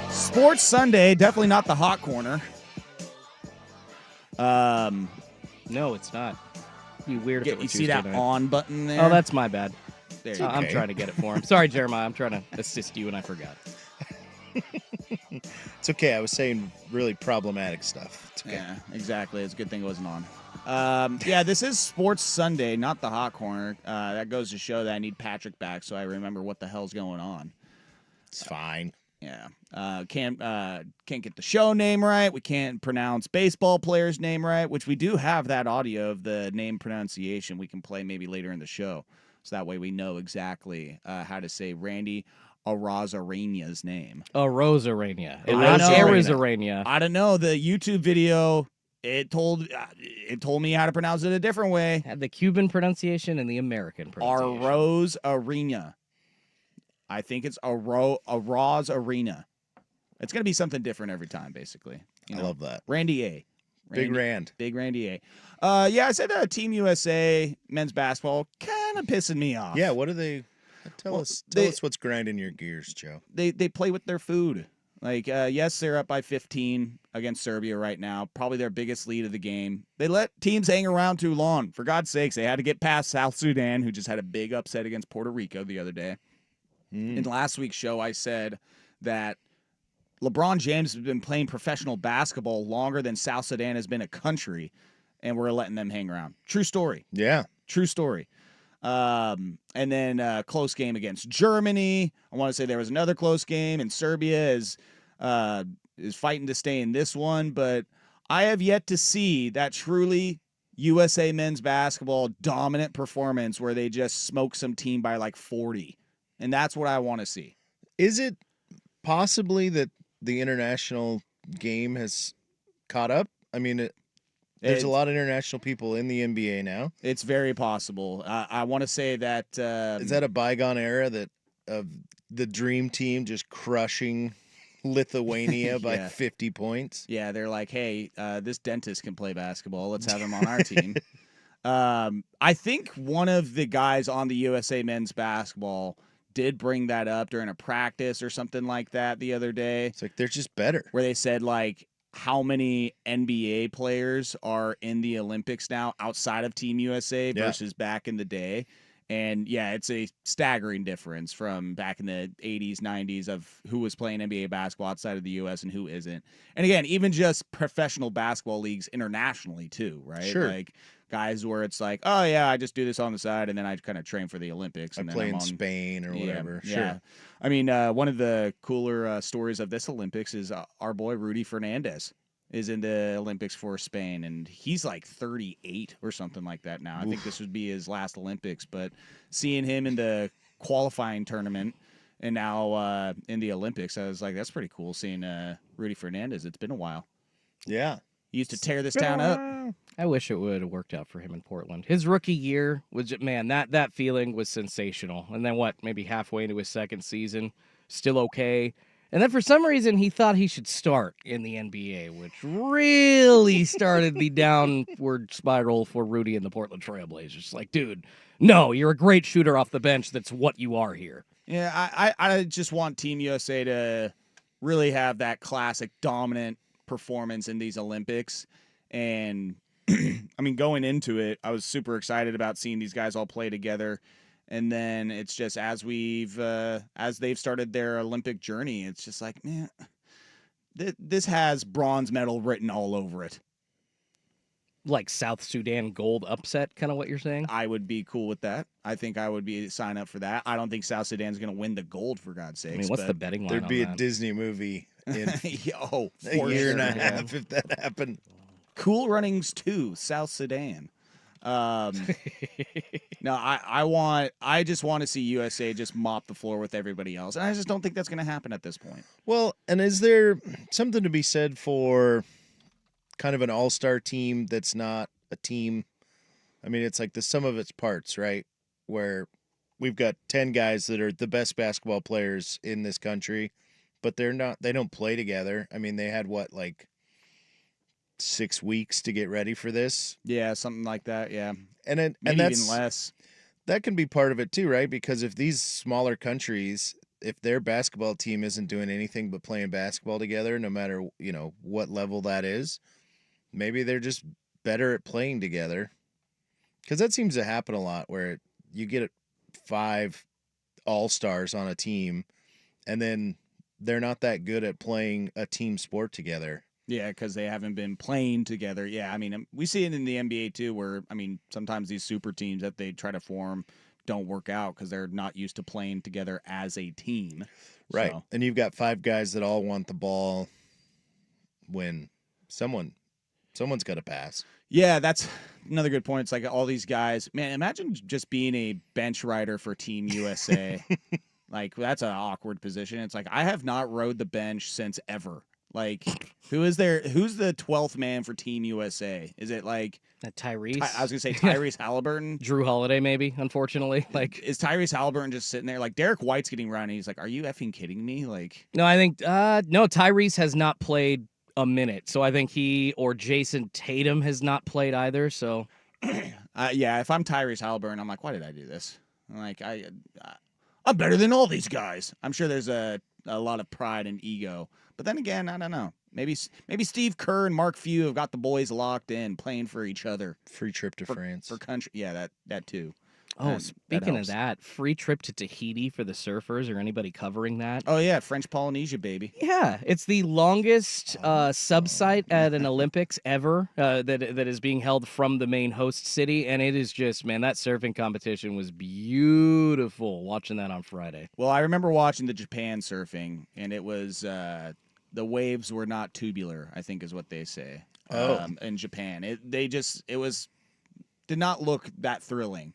Sports Sunday, definitely not the hot corner. No, it's not. It'd be weird if it were You see Tuesday that night. on button there? Oh, that's my bad. There you I'm okay. trying to get it for him. Sorry, Jeremiah. I'm trying to assist you, and I forgot. It's okay. I was saying really problematic stuff. It's okay. Yeah, exactly. It's a good thing it wasn't on. Yeah, this is Sports Sunday, not the Hot Corner. That goes to show that I need Patrick back so I remember what the hell's going on. It's fine. Yeah. Can't get the show name right. We can't pronounce baseball player's name right, which we do have that audio of the name pronunciation we can play maybe later in the show. So that way we know exactly how to say Randy Arozarenia's name. Rosarania. I Not know. Arizarania. I don't know. The YouTube video, it told me how to pronounce it a different way. Had the Cuban pronunciation and the American pronunciation. Arroz Arena. I think it's Aroz Arena. It's going to be something different every time, basically. You I know? love that. Randy A. Big Rand. Big Randy A. Yeah, I said Team USA men's basketball kind of pissing me off. Yeah, what do they tell us what's grinding your gears, Joe? They play with their food. Like, yes, they're up by 15 against Serbia right now. Probably their biggest lead of the game. They let teams hang around too long. For God's sakes, they had to get past South Sudan, who just had a big upset against Puerto Rico the other day. In last week's show, I said that LeBron James has been playing professional basketball longer than South Sudan has been a country, and we're letting them hang around. True story. Yeah. True story. And then close game against Germany. I want to say there was another close game, and Serbia is fighting to stay in this one. But I have yet to see that truly USA men's basketball dominant performance where they just smoke some team by like 40. And that's what I want to see. Is it possibly that the international game has caught up? I mean, there's a lot of international people in the NBA now. It's very possible. I want to say that Is that a bygone era of the dream team just crushing Lithuania by Yeah. 50 points? yeah, they're like, hey, this dentist can play basketball. Let's have him on our team. I think one of the guys on the USA men's basketball did bring that up during a practice or something like that the other day, It's like they're just better. where they said like how many NBA players are in the Olympics now outside of Team USA Yeah. versus back in the day. And yeah, it's a staggering difference from back in the 80s, 90s of who was playing NBA basketball outside of the US and who isn't. And again, even just professional basketball leagues internationally too, right? Sure. Like guys where it's like, oh yeah, I just do this on the side and then I kind of train for the Olympics. I And then play I'm in on Spain or whatever. yeah. Sure. I mean, one of the cooler stories of this Olympics is our boy Rudy Fernandez is in the Olympics for Spain, and he's like 38 or something like that now. I think this would be his last Olympics, but seeing him in the qualifying tournament and now in the Olympics, I was like, that's pretty cool seeing Rudy Fernandez. It's been a while. Yeah. He used to tear this town up. I wish it would have worked out for him in Portland. His rookie year was just, man, that feeling was sensational. And then maybe halfway into his second season, still okay. And then for some reason he thought he should start in the NBA, which really started the downward spiral for Rudy and the Portland Trailblazers. Like, dude, no, you're a great shooter off the bench. That's what you are here. Yeah, I just want Team USA to really have that classic dominant performance in these Olympics. And I mean, going into it, I was super excited about seeing these guys all play together. And then it's just as they've started their Olympic journey, it's just like, man, this has bronze medal written all over it. Like South Sudan gold upset, kind of what you're saying? I would be cool with that. I think I would sign up for that. I don't think South Sudan's going to win the gold, for God's sakes. I mean, what's the betting line There'd on be a that? Disney movie in Oh, a for year and a sure. half if that happened. Cool Runnings 2, South Sudan. No, I just want to see USA just mop the floor with everybody else. And I just don't think that's going to happen at this point. Well, and is there something to be said for kind of an all-star team that's not a team? I mean, it's like the sum of its parts, right? Where we've got 10 guys that are the best basketball players in this country, but they don't play together. I mean, they had like 6 weeks to get ready for this. Yeah, something like that. Yeah. And Maybe that's even less. that can be part of it too, right? Because if these smaller countries, if their basketball team isn't doing anything but playing basketball together, no matter, what level that is, maybe they're just better at playing together. Because that seems to happen a lot where you get 5 all-stars on a team, and then they're not that good at playing a team sport together. Yeah, because they haven't been playing together. Yeah, I mean, we see it in the NBA too, where, I mean, sometimes these super teams that they try to form don't work out because they're not used to playing together as a team. Right. So, And you've got 5 guys that all want the ball when someone's got to pass. yeah, that's another good point. It's like all these guys, man, imagine just being a bench rider for Team USA. Like, that's an awkward position. It's like, I have not rode the bench since ever. Like, who's the 12th man for Team USA? Is it like, Tyrese. I was going to say Tyrese Halliburton? Drew Holiday, maybe, unfortunately. Like, Is Tyrese Halliburton just sitting there? Like, Derek White's getting run, and he's like, are you effing kidding me? Like, no, I think, no, Tyrese has not played a minute. So I think he or Jason Tatum has not played either. So, yeah, if I'm Tyrese Halliburton, I'm like, why did I do this? I'm like, I'm better than all these guys. I'm sure there's a lot of pride and ego. But then again, I don't know. Maybe Steve Kerr and Mark Few have got the boys locked in, playing for each other. Free trip to France. For country. Yeah, that too. oh, That speaking of helps. that, free trip to Tahiti for the surfers or anybody covering that. Oh, yeah, French Polynesia, baby. Yeah, it's the longest sub-site at an Olympics ever that is being held from the main host city, and it is just, man, that surfing competition was beautiful. Watching that on Friday. Well, I remember watching the Japan surfing, and it was the waves were not tubular, I think is what they say. Oh. In Japan, it did not look that thrilling.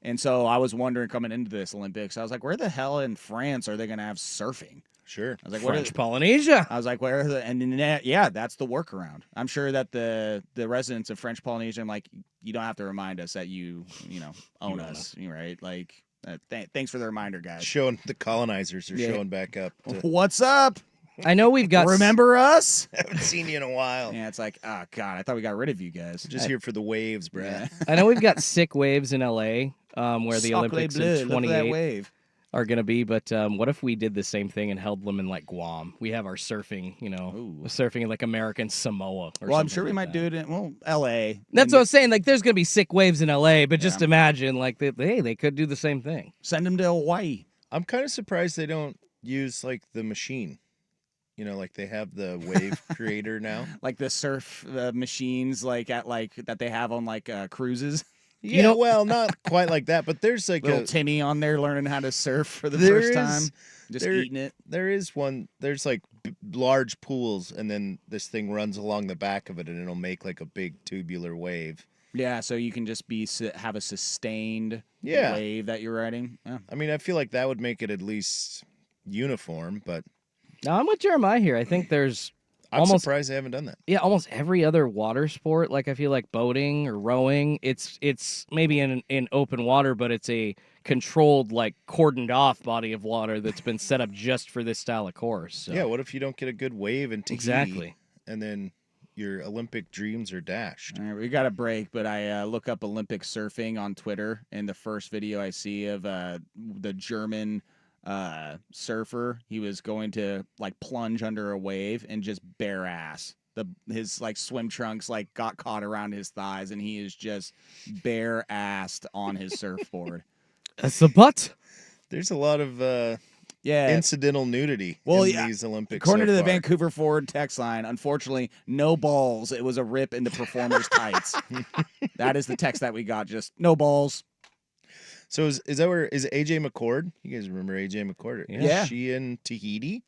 And so I was wondering coming into this Olympics, I was like, where the hell in France are they going to have surfing? Sure. I was like, what French is, Polynesia. I was like, where are the, and then yeah, that's the workaround. I'm sure that the residents of French Polynesia, I'm like, you don't have to remind us that you own us, right? Like, thanks for the reminder, guys. Showing the colonizers are Yeah. showing back up. What's up? I know we've got Remember us? Haven't seen you in a while. Yeah, it's like, oh god, I thought we got rid of you guys. Just here for the waves, bruh. Yeah. I know we've got sick waves in LA, where the Sacre Olympics bleu, in look at that 28 wave. are going to be. But what if we did the same thing and held them in like Guam? We have our surfing, Ooh. surfing in like American Samoa. Or Well, I'm something sure we like might that. do it in L.A. That's And what I was saying. Like, there's going to be sick waves in LA, but just Yeah. imagine, like, they could do the same thing. Send them to Hawaii. I'm kind of surprised they don't use like the machine. Like they have the wave creator now. Like the surf machines, like that they have on like cruises. Yeah, well, not quite like that, but there's like Little Timmy on there learning how to surf for the There first is- time, just there- eating it. there is one. There's like large pools, and then this thing runs along the back of it, and it'll make like a big tubular wave. Yeah, so you can just have a sustained Yeah. wave that you're riding. Yeah. I mean, I feel like that would make it at least uniform, but Now, I'm with Jeremiah here. I think there's I'm almost surprised they haven't done that. almost every other water sport. Like, I feel like boating or rowing, it's maybe in open water, but it's a controlled, like, cordoned off body of water that's been set up just for this style of course. So. Yeah, what if you don't get a good wave in Tahiti? Exactly. And then your Olympic dreams are dashed. All right, we got a break, but I look up Olympic surfing on Twitter, and the first video I see of the German surfer, he was going to like plunge under a wave and just bare ass. His like swim trunks like got caught around his thighs, and he is just bare assed on his surfboard. That's the butt. There's a lot of Yeah. incidental nudity Well, in yeah, these Olympics. According so to the far. Vancouver Forward text line, unfortunately, no balls. It was a rip in the performer's tights. That is the text that we got. Just no balls. So is that where is AJ McCord? You guys remember AJ McCord? Yeah. Is she in Tahiti?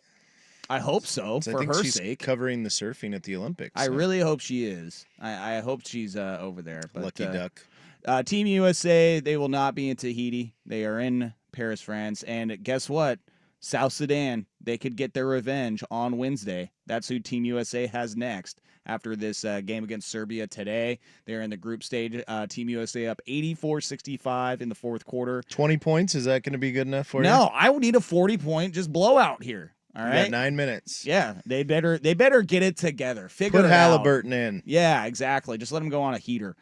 I hope so, 'Cause I for think her she's sake. covering the surfing at the Olympics. I so really hope she is. I hope she's over there. But, lucky duck. Team USA, they will not be in Tahiti. They are in Paris, France. And guess what? South Sudan, they could get their revenge on Wednesday. That's who Team USA has next. After this game against Serbia today, they're in the group stage. Team USA up 84-65 in the fourth quarter. 20 points, is that going to be good enough for you? No, I would need a 40-point just blowout here. All You right. got 9 minutes. Yeah, they better get it together. Figure Put it out. Halliburton in. Yeah, exactly. Just let them go on a heater.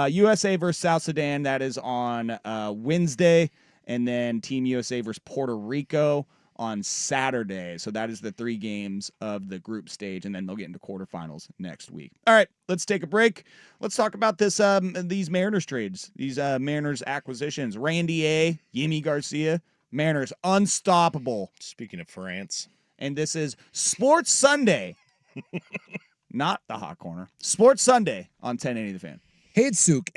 USA versus South Sudan, that is on Wednesday. And then Team USA versus Puerto Rico on Saturday. So that is the 3 games of the group stage, and then they'll get into quarterfinals next week. All right, let's take a break. Let's talk about these Mariners trades, these Mariners acquisitions. Randy A, Yimi Garcia, Mariners unstoppable. Speaking of France. And this is Sports Sunday, not the Hot Corner. Sports Sunday on 1080 The Fan. Hey, it's Suk.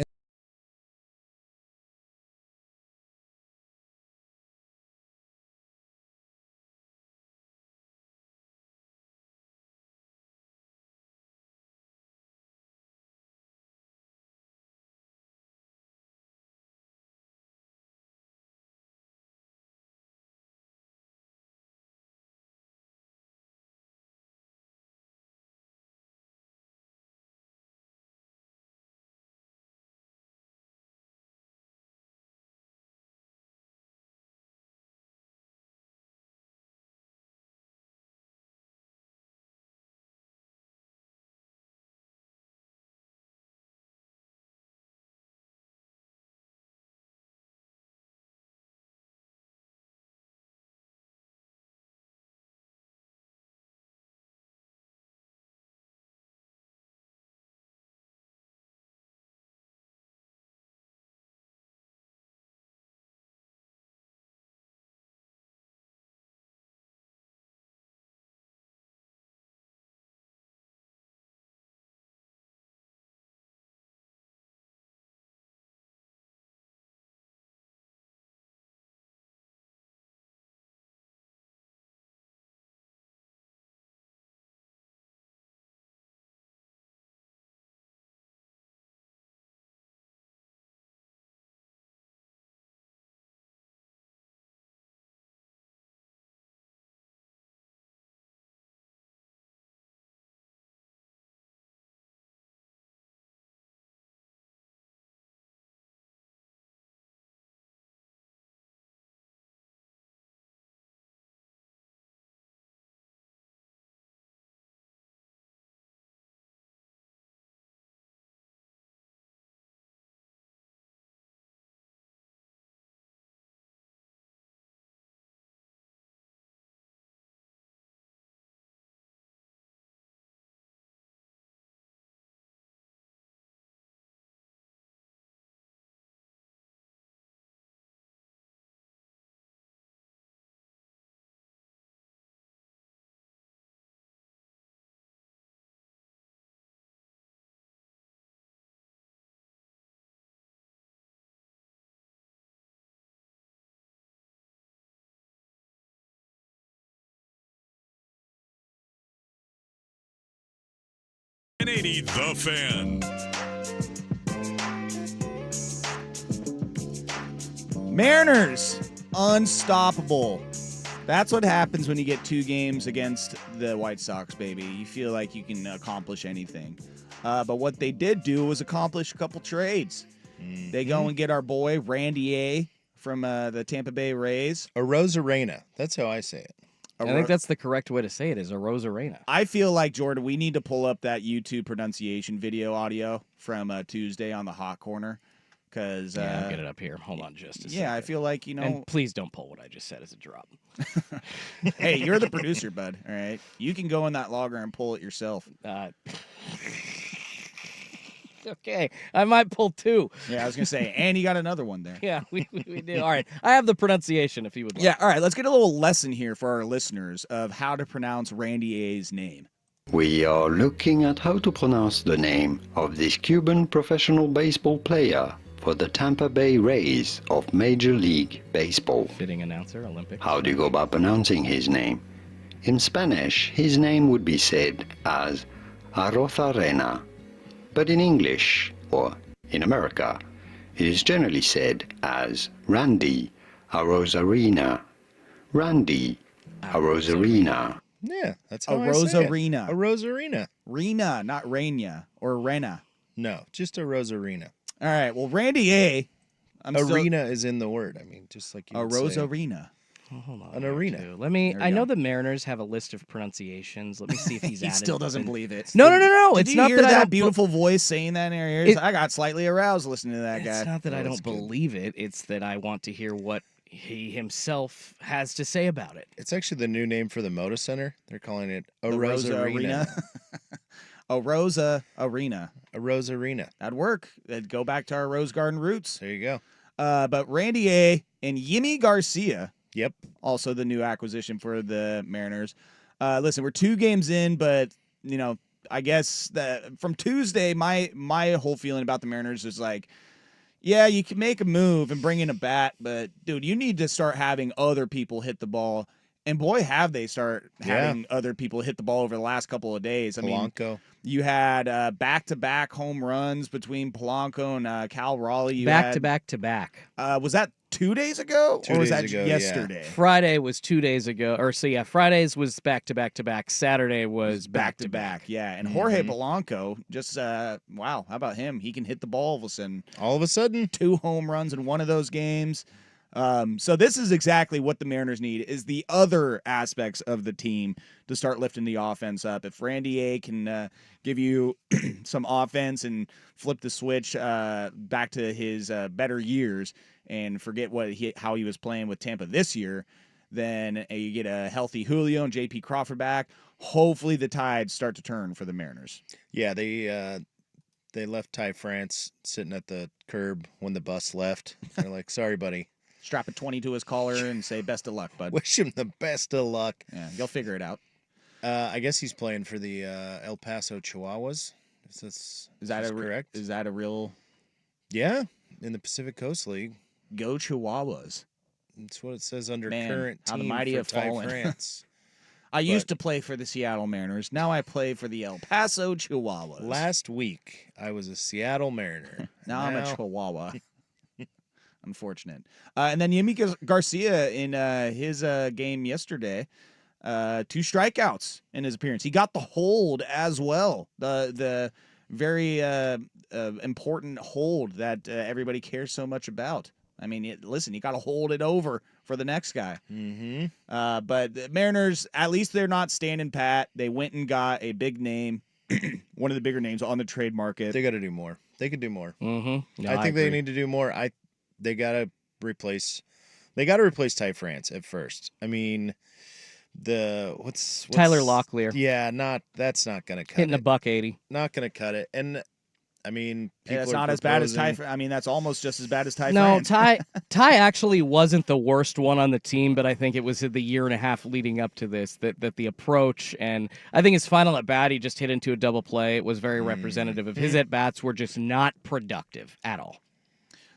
The Fan. Mariners unstoppable. That's what happens when you get 2 games against the White Sox, baby. You feel like you can accomplish anything. But what they did do was accomplish a couple trades. They go and get our boy Randy A from the Tampa Bay Rays. A Rosarena. That's how I say it. I think that's the correct way to say it, is a Rosarena. I feel like, Jordan, we need to pull up that YouTube pronunciation video audio from Tuesday on the Hot Corner. Because I'll get it up here. Hold on just a second. Yeah, I feel like, And please don't pull what I just said as a drop. Hey, you're the producer, bud. All right? You can go in that logger and pull it yourself. Okay, I might pull 2. Yeah, I was going to say, and you got another one there. Yeah, we do. All right, I have the pronunciation if you would like. Yeah, all right, let's get a little lesson here for our listeners of how to pronounce Randy A's name. We are looking at how to pronounce the name of this Cuban professional baseball player for the Tampa Bay Rays of Major League Baseball. Fitting announcer, Olympic. How do you go about pronouncing his name? In Spanish, his name would be said as Arozarena. But in English, or in America, it is generally said as Randy Arozarena. Randy Arozarena. Yeah, that's A how I say it. Rosarena. A Rosarena. Rena, not Rena or Rena. No, just a Rosarena. All right, well, Randy A. Arena is in the word. I mean, just like you A would say. Rosarena. Oh, hold on. An here, arena. too. Let me. There we I know go. the Mariners have a list of pronunciations. Let me see if he's He added. still doesn't them. believe it. No. It's Did you not hear that I don't beautiful voice saying that in our ears? I got slightly aroused listening to that guy. It's not that I That's don't good. believe it. It's that I want to hear what he himself has to say about it. It's actually the new name for the Moda Center. They're calling it The Rosa Arena. Rosa Arena. A Rose Arena. That'd work. That'd go back to our Rose Garden roots. There you go. But Randy A. and Yimi Garcia, Yep. also the new acquisition for the Mariners. Listen, we're 2 games in, but I guess that from Tuesday, my whole feeling about the Mariners is like, yeah, you can make a move and bring in a bat, but dude, you need to start having other people hit the ball. And boy, have they start having other people hit the ball over the last couple of days. I mean, Polanco. you had back-to-back home runs between Polanco and Cal Raleigh. Back to back. Was that 2 days ago? 2 or was days that ago, yesterday? Friday was 2 days ago. Fridays was back to back. Saturday was Back to back, yeah. And Jorge Polanco, just wow, how about him? He can hit the ball all of a sudden. All of a sudden. 2 home runs in one of those games. So this is exactly what the Mariners need, is the other aspects of the team to start lifting the offense up. If Randy A can give you some offense and flip the switch back to his better years and forget how he was playing with Tampa this year, then you get a healthy Julio and J.P. Crawford back. Hopefully the tides start to turn for the Mariners. Yeah, they left Ty France sitting at the curb when the bus left. They're like, sorry, buddy. Strap a 20 to his collar and say best of luck, bud. Wish him the best of luck. Yeah, you'll figure it out. I guess he's playing for the El Paso Chihuahuas. Is that correct? Is that a real Yeah, in the Pacific Coast League. go Chihuahuas? That's what it says under Man, current how the team mighty for have Ty fallen. France. I used to play for the Seattle Mariners. Now I play for the El Paso Chihuahuas. Last week, I was a Seattle Mariner. now I'm a Chihuahua. Unfortunate. And then Yimi Garcia in his game yesterday, 2 strikeouts in his appearance. He got the hold as well. The very important hold that everybody cares so much about. I mean, listen, you got to hold it over for the next guy. Mm-hmm. But the Mariners, at least they're not standing pat. They went and got a big name, one of the bigger names on the trade market. They got to do more. They could do more. Mm-hmm. I think they need to do more. They got to replace Ty France at first. I mean, what's Tyler Locklear. Yeah, that's not going to cut Hitting it. $180. Not going to cut it. And I mean, people That's are not as bad as Ty. proposing- I mean, that's almost just as bad as Ty. No, France. Ty actually wasn't the worst one on the team, but I think it was the year and a half leading up to this that the approach, and I think his final at bat, he just hit into a double play. It was very representative of his at bats were just not productive at all.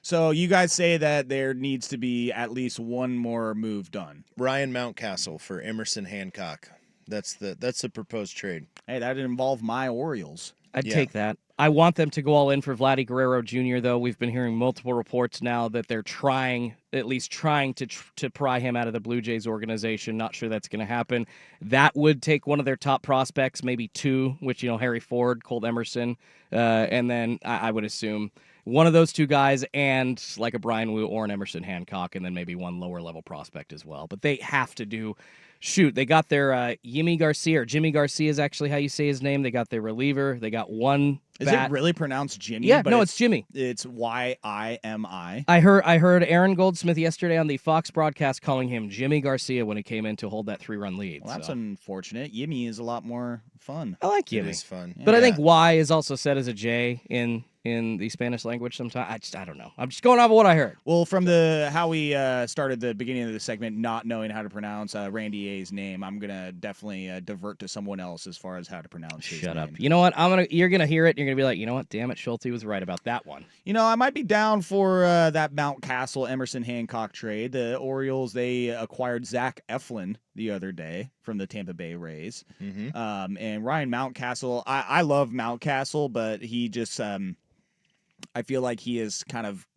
So you guys say that there needs to be at least one more move done. Ryan Mountcastle for Emerson Hancock. That's the proposed trade. Hey, that'd involve my Orioles. I'd Yeah. take that. I want them to go all in for Vladdy Guerrero Jr., though. We've been hearing multiple reports now that they're at least trying to pry him out of the Blue Jays organization. Not sure that's going to happen. That would take one of their top prospects, maybe 2, which, Harry Ford, Colt Emerson, and then I would assume one of those 2 guys and like a Brian Wu or an Emerson Hancock, and then maybe one lower level prospect as well. But they have to do. Shoot, they got their Yimi Garcia, or Jimmy Garcia is actually how you say his name. They got their reliever. They got one Is bat. it really pronounced Jimmy? Yeah, But no, it's Jimmy. It's Yimi. I heard Aaron Goldsmith yesterday on the Fox broadcast calling him Jimmy Garcia when he came in to hold that 3-run lead. Well, that's so. unfortunate. Yimi is a lot more fun. I like It Jimmy. is fun. But I Yeah. think Y is also said as a J in the Spanish language sometimes. I don't know. I'm just going off of what I heard. Well, from how we started the beginning of the segment, not knowing how to pronounce Randy A's name, I'm gonna definitely divert to someone else as far as how to pronounce his Shut name. up. You know what? You're gonna hear it. And you're gonna be like, you know what? Damn it, Schulte was right about that one. I might be down for that Mountcastle Emerson Hancock trade. The Orioles, they acquired Zach Eflin the other day from the Tampa Bay Rays. Mm-hmm. And Ryan Mountcastle, I love Mountcastle, but he just I feel like he has kind of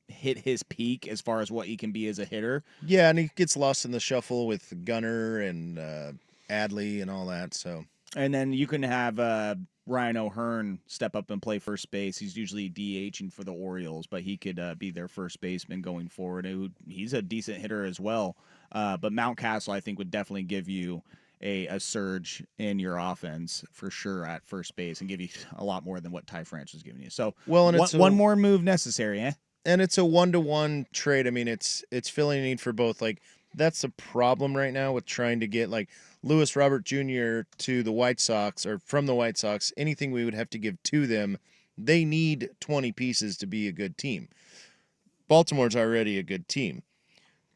hit his peak as far as what he can be as a hitter. Yeah, and he gets lost in the shuffle with Gunnar and Adley and all that. So And then you can have Ryan O'Hearn step up and play first base. He's usually DHing for the Orioles, but he could be their first baseman going forward. He's a decent hitter as well. But Mountcastle, I think, would definitely give you a surge in your offense for sure at first base and give you a lot more than what Ty France was giving you. So well, and it's one more move necessary, eh? and it's a 1-to-1 trade. I mean, it's filling a need for both. Like, that's the problem right now with trying to get like Lewis Robert Jr. to the White Sox or from the White Sox. Anything we would have to give to them, they need 20 pieces to be a good team. Baltimore's already a good team.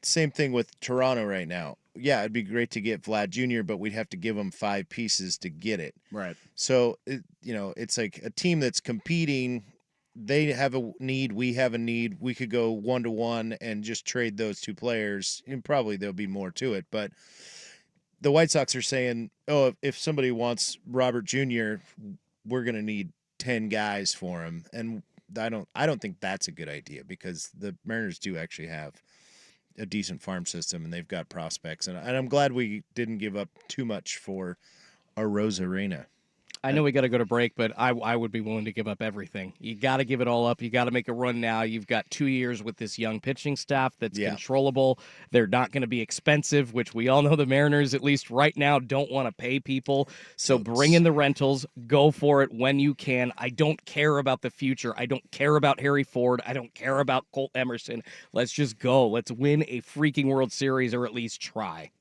Same thing with Toronto right now. Yeah, it'd be great to get Vlad Jr., but we'd have to give him 5 pieces to get it. Right. So, it's like a team that's competing. They have a need. We have a need. We could go 1-to-1 and just trade those 2 players. And probably there'll be more to it. But the White Sox are saying, oh, if somebody wants Robert Jr., we're going to need 10 guys for him. And I don't think that's a good idea because the Mariners do actually have a decent farm system and they've got prospects. And I'm glad we didn't give up too much for Arozarena. I know we got to go to break, but I would be willing to give up everything. You got to give it all up. You got to make a run now. You've got 2 years with this young pitching staff that's controllable. They're not going to be expensive, which we all know the Mariners, at least right now, don't want to pay people. So bring in the rentals. Go for it when you can. I don't care about the future. I don't care about Harry Ford. I don't care about Colt Emerson. Let's just go. Let's win a freaking World Series or at least try.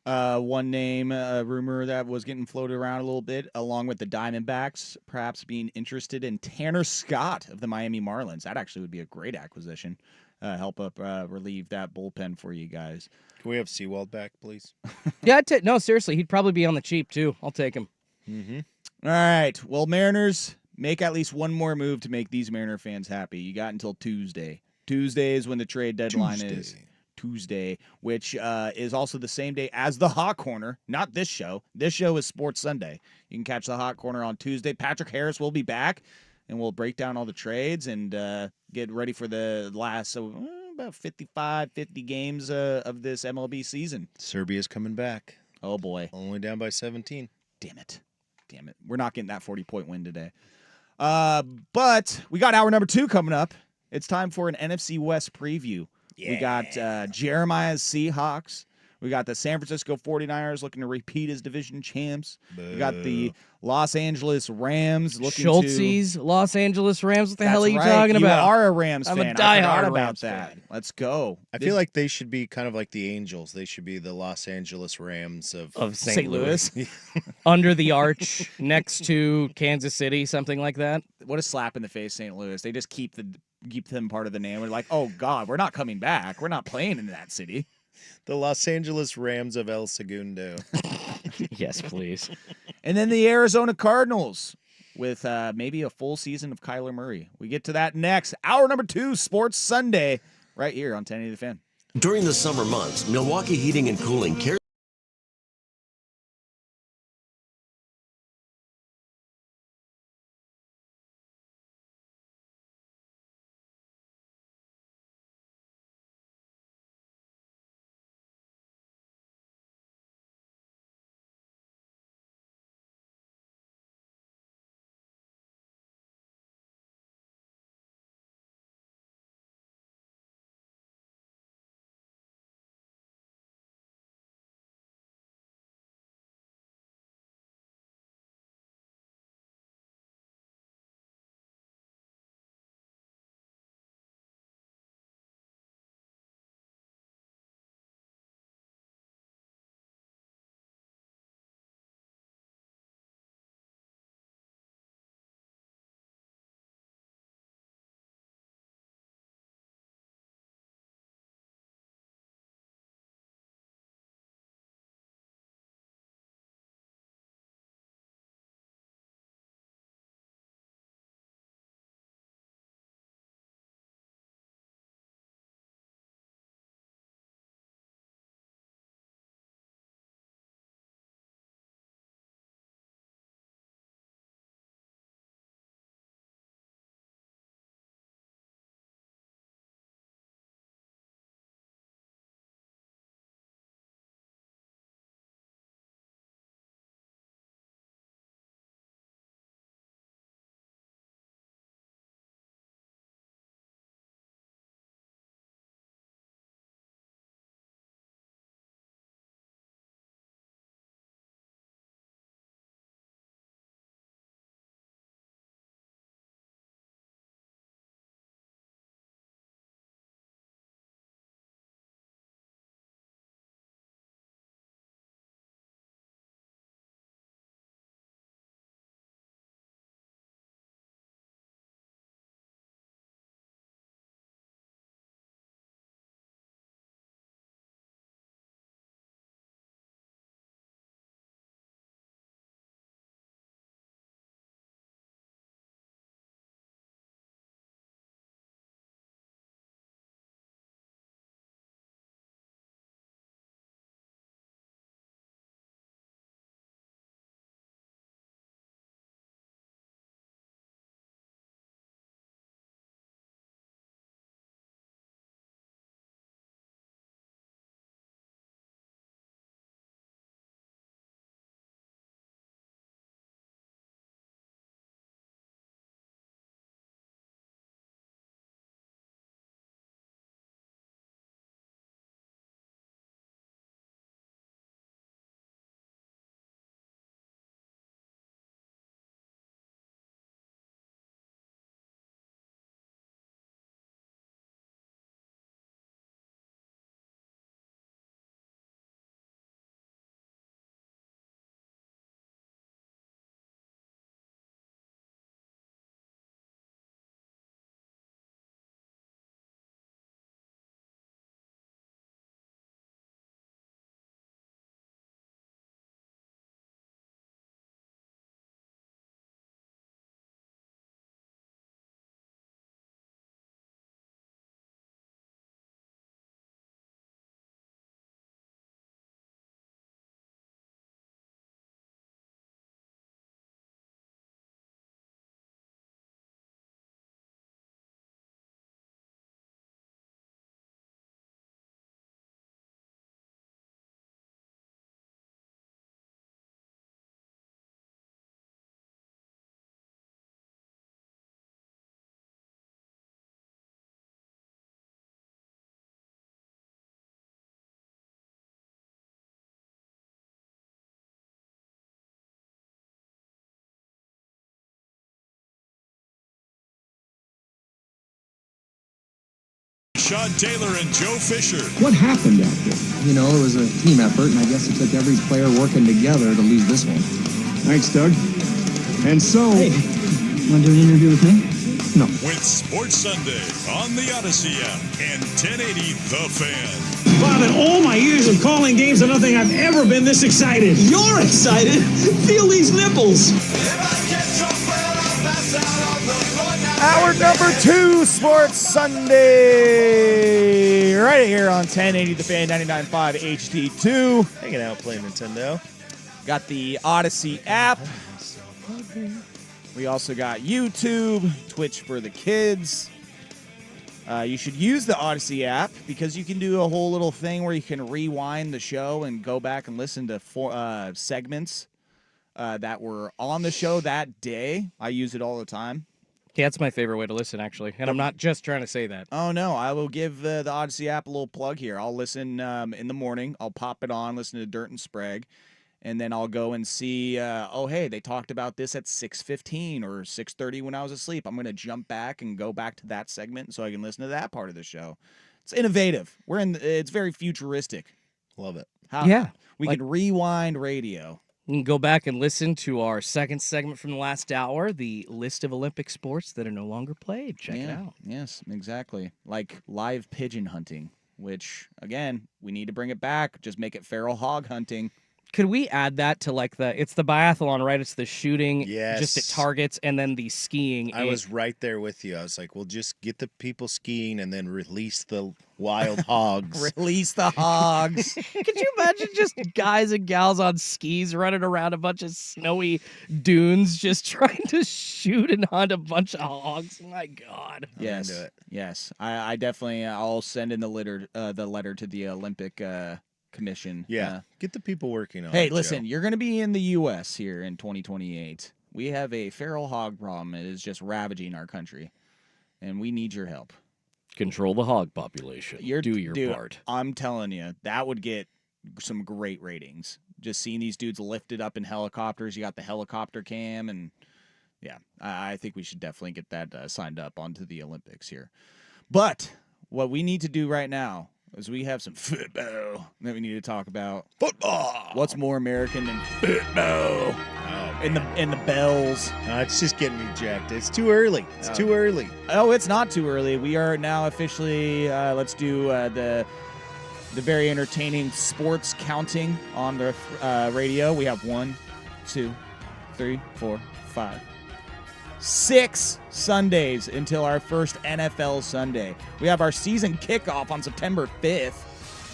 One name, rumor that was getting floated around a little bit, along with the Diamondbacks, perhaps being interested in Tanner Scott of the Miami Marlins. That actually would be a great acquisition. Help up relieve that bullpen for you guys. Can we have Seawald back, please? Yeah, no, seriously, he'd probably be on the cheap too. I'll take him. All right. Well, Mariners, make at least one more move to make these Mariner fans happy. You got until Tuesday. Tuesday is when the trade deadline is. Tuesday, which is also the same day as the Hot Corner. Not this show. This show is Sports Sunday. You can catch the Hot Corner on Tuesday. Patrick Harris will be back, and we'll break down all the trades and get ready for the last about 50 games of this MLB season. Serbia's coming back. Oh, boy. Only down by 17. Damn it. We're not getting that 40-point win today. But we got hour number 2 coming up. It's time for an NFC West preview. Yeah. We got Jeremiah's Seahawks. We got the San Francisco 49ers looking to repeat as division champs. We got the Los Angeles Rams looking Schultz's Los Angeles Rams. What the hell are you right. talking about? You are a Rams fan. I'm a diehard Rams fan. Let's go. I feel like they should be kind of like the Angels. They should be the Los Angeles Rams of St. Louis. Under the arch, next to Kansas City, something like that. What a slap in the face, St. Louis. They just keep them part of the name. We're like, oh, God, we're not coming back. We're not playing in that city. The Los Angeles Rams of El Segundo. Yes, please. And then the Arizona Cardinals with maybe a full season of Kyler Murray. We get to that next. Hour number 2, Sports Sunday, right here on 1080 The Fan. During the summer months, Milwaukee Heating and Cooling cares Sean Taylor and Joe Fisher. What happened out there? You know, it was a team effort, and I guess it took every player working together to lose this one. Thanks, Doug. And so... Hey, want to do an interview with me? No. With Sports Sunday on the Odyssey app and 1080 The Fan. Bob, in all my years of calling games, I don't think I've ever been this excited. You're excited? Feel these nipples. Hour number 2, Sports Sunday, right here on 1080 The Fan, 99.5 HD2. Hanging out playing Nintendo. Got the Odyssey app. We also got YouTube, Twitch for the kids. You should use the Odyssey app because you can do a whole little thing where you can rewind the show and go back and listen to segments that were on the show that day. I use it all the time. Yeah, that's my favorite way to listen, actually. And I'm not just trying to say that. Oh, no. I will give the Odyssey app a little plug here. I'll listen in the morning. I'll pop it on, listen to Dirt and Sprague. And then I'll go and see, hey, they talked about this at 6:15 or 6:30 when I was asleep. I'm going to jump back and go back to that segment so I can listen to that part of the show. It's innovative. It's very futuristic. Love it. Yeah. We can rewind radio. You can go back and listen to our second segment from the last hour, the list of Olympic sports that are no longer played. Check it out. Yes, exactly. Like live pigeon hunting, which, again, we need to bring it back. Just make it feral hog hunting. Could we add that to it's the biathlon, right? It's the shooting just at targets and then the skiing. I was right there with you. I was like, we'll just get the people skiing and then release the wild hogs. Release the hogs. Could you imagine just guys and gals on skis running around a bunch of snowy dunes just trying to shoot and hunt a bunch of hogs? My God. Yes. into it. Yes. I definitely, I'll send in the letter to the Olympic Commission. Yeah. Get the people working on it. Hey, listen, Joe. you're going to be in the U.S. here in 2028. We have a feral hog problem. It is just ravaging our country, and we need your help. Control the hog population. Do your dude, part. I'm telling you, that would get some great ratings. Just seeing these dudes lifted up in helicopters. You got the helicopter cam, and yeah, I think we should definitely get that signed up onto the Olympics here. But what we need to do right now is we have some football that we need to talk about. Football. What's more American than football? Oh, in the bells. It's just getting me jacked. It's too early. It's too early. Oh, it's not too early. We are now officially. Let's do the very entertaining sports counting on the radio. We have 1, 2, 3, 4, 5, 6 Sundays until our first NFL Sunday. We have our season kickoff on September 5th,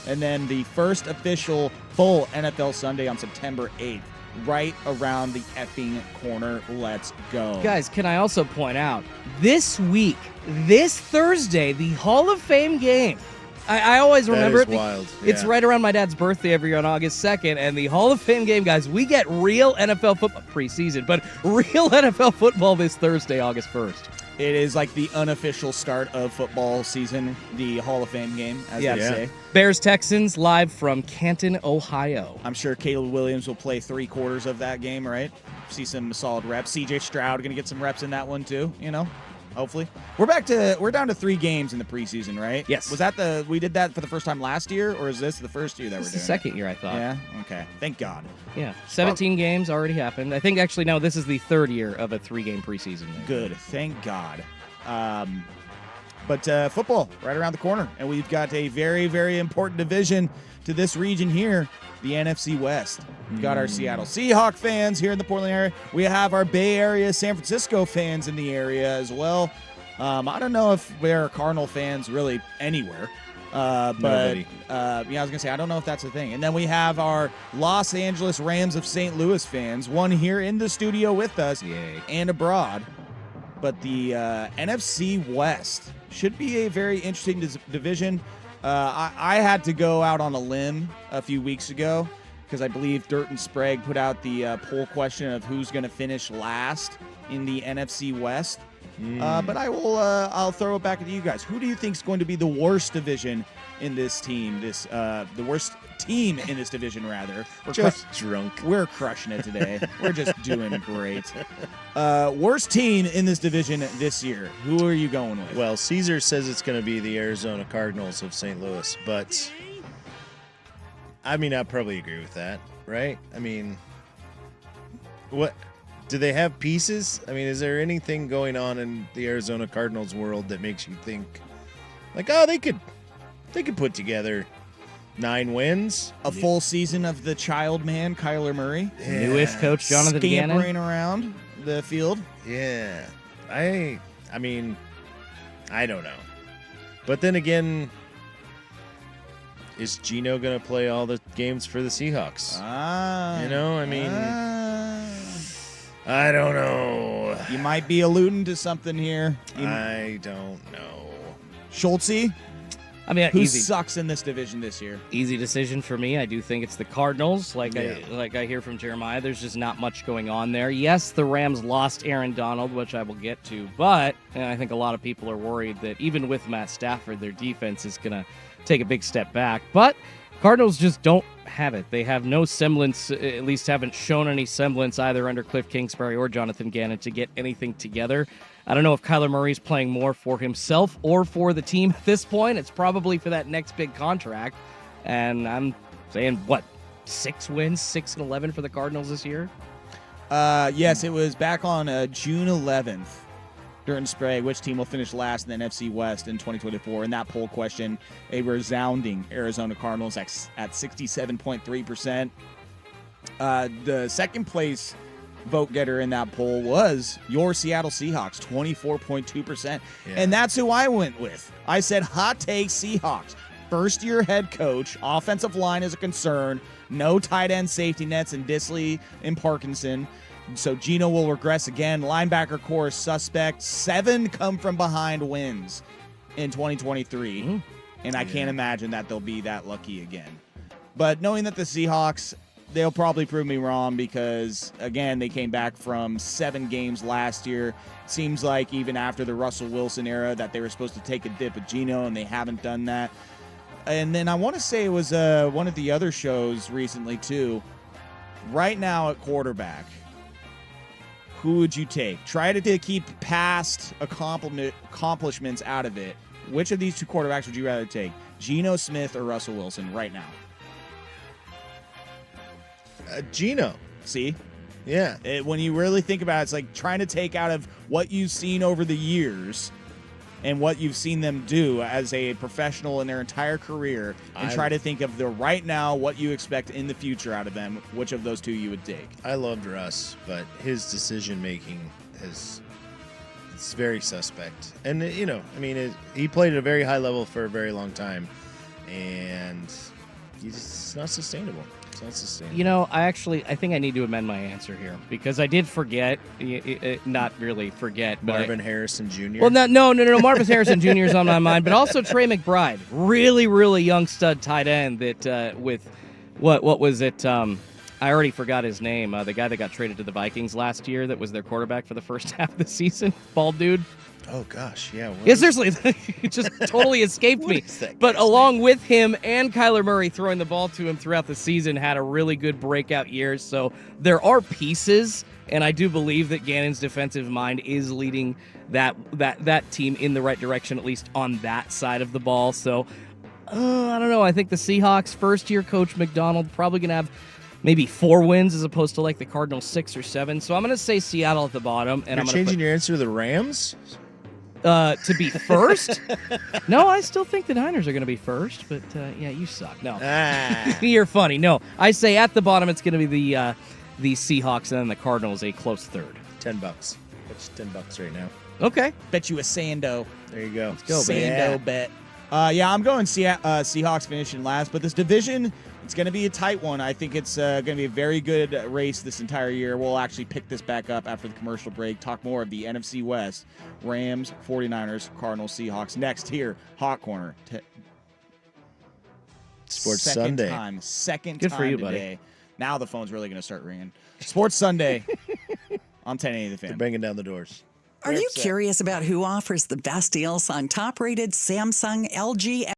and then the first official full NFL Sunday on September 8th. Right around the effing corner. Let's go. Guys, can I also point out, this week, this Thursday, the Hall of Fame game. I always remember that is it. Wild. It's right around my dad's birthday every year on August 2nd, and the Hall of Fame game, guys, we get real NFL football preseason, but real NFL football this Thursday, August 1st. It is like the unofficial start of football season, the Hall of Fame game, as they say. Bears-Texans live from Canton, Ohio. I'm sure Caleb Williams will play 3/4 of that game, right? See some solid reps. CJ Stroud going to get some reps in that one too, hopefully. We're down to 3 games in the preseason, right? Yes. Was that we did that for the first time last year, or is this the first year that we're doing This is the second year, I thought. Yeah? Okay. Thank God. Yeah. 17 games already happened. I think actually, no, this is the third year of a 3-game preseason. Good. Thank God. But football right around the corner, and we've got a very, very important division to this region here, the NFC West. We've got our Seattle Seahawks fans here in the Portland area. We have our Bay Area San Francisco fans in the area as well. I don't know if there are Cardinal fans really anywhere. But Nobody. I was going to say, I don't know if that's a thing. And then we have our Los Angeles Rams of St. Louis fans, one here in the studio with us and abroad. But the NFC West should be a very interesting division. I had to go out on a limb a few weeks ago because I believe Dirt and Sprague put out the poll question of who's going to finish last in the NFC West. But I'll throw it back at you guys. Who do you think is going to be the worst division in this team? The worst team in this division, rather. Just drunk. We're crushing it today. We're just doing great. Worst team in this division this year. Who are you going with? Well, Caesar says it's going to be the Arizona Cardinals of St. Louis, but I mean, I probably agree with that, right? I mean, what do they have pieces? I mean, is there anything going on in the Arizona Cardinals world that makes you think like, oh, they could put together 9 wins? A full season of the child man, Kyler Murray. Newish coach Jonathan Gannon. Scampering around the field. Yeah. I mean, I don't know. But then again, is Geno going to play all the games for the Seahawks? I mean, I don't know. You might be alluding to something here. I don't know. Schultze, I mean, who easy. sucks in this division this year? Easy decision for me. I do think it's the Cardinals. Like Yeah. I hear from Jeremiah, there's just not much going on there. Yes, the Rams lost Aaron Donald, which I will get to, but and I think a lot of people are worried that even with Matt Stafford, their defense is going to take a big step back. But Cardinals just don't have it. They have no semblance, at least haven't shown any semblance either under Cliff Kingsbury or Jonathan Gannon to get anything together. I don't know if Kyler Murray's playing more for himself or for the team at this point. It's probably for that next big contract. And I'm saying, 6 wins, 6-11 for the Cardinals this year? Yes, it was back on June 11th during Sprague, which team will finish last in the NFC West in 2024. In that poll question, a resounding Arizona Cardinals at 67.3%. The second place vote getter in that poll was your Seattle Seahawks, 24.2%. Yeah. And that's who I went with. I said hot take Seahawks. First-year head coach, offensive line is a concern, no tight end safety nets in Disley and Parkinson. So Geno will regress again. Linebacker core is suspect. 7 come from behind wins in 2023. And I can't imagine that they'll be that lucky again. But knowing that the Seahawks, they'll probably prove me wrong because, again, they came back from 7 games last year. Seems like even after the Russell Wilson era that they were supposed to take a dip at Geno, and they haven't done that. And then I want to say it was one of the other shows recently, too. Right now at quarterback, who would you take? Try to keep past accomplishments out of it. Which of these 2 quarterbacks would you rather take? Geno Smith or Russell Wilson right now? Geno. See? Yeah. When you really think about it, it's like trying to take out of what you've seen over the years and what you've seen them do as a professional in their entire career and try to think of the right now, what you expect in the future out of them, which of those 2 you would take. I loved Russ, but his decision-making it's very suspect. And, he played at a very high level for a very long time, and it's not sustainable. I think I need to amend my answer here because I did forget, not really forget, but Marvin Harrison Jr. Well, no. Marvin Harrison Jr. is on my mind, but also Trey McBride, really, really young stud tight end that with what was it? I already forgot his name. The guy that got traded to the Vikings last year that was their quarterback for the first half of the season, bald dude. Oh, gosh, yeah. Yeah, seriously, it just totally escaped me. But along with him and Kyler Murray throwing the ball to him throughout the season had a really good breakout year. So there are pieces, and I do believe that Gannon's defensive mind is leading that team in the right direction, at least on that side of the ball. So I don't know. I think the Seahawks, first-year coach McDonald, probably going to have maybe 4 wins as opposed to like the Cardinals 6 or 7. So I'm going to say Seattle at the bottom. And You're changing your answer to the Rams? To be first? No, I still think the Niners are going to be first, but yeah, you suck. No, you're funny. No, I say at the bottom it's going to be the Seahawks and then the Cardinals a close third. $10. That's $10 right now. Okay, Bet you a Sando. There you go. Let's go, Sando bet. I'm going Seahawks finishing last, but this division, it's going to be a tight one. I think it's going to be a very good race this entire year. We'll actually pick this back up after the commercial break, talk more of the NFC West, Rams, 49ers, Cardinals, Seahawks. Next here, Hot Corner. Sports Second Sunday. Second Good time for you, today. Now the phone's really going to start ringing. Sports Sunday on 1080 The They're Fan. banging down the doors. Are you curious about who offers the best deals on top-rated Samsung, LG,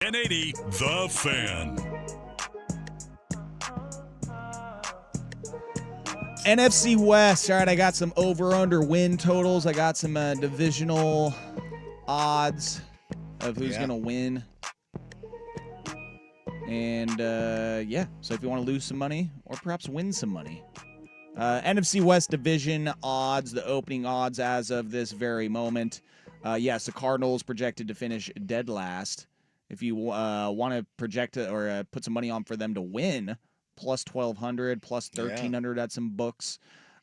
1080 The Fan. NFC West. All right, I got some over-under win totals. I got some divisional odds of who's going to win. And, so if you want to lose some money or perhaps win some money. NFC West division odds, the opening odds as of this very moment. Yes, the Cardinals projected to finish dead last. If you want to project or put some money on for them to win, plus 1,200, plus 1,300 at some books.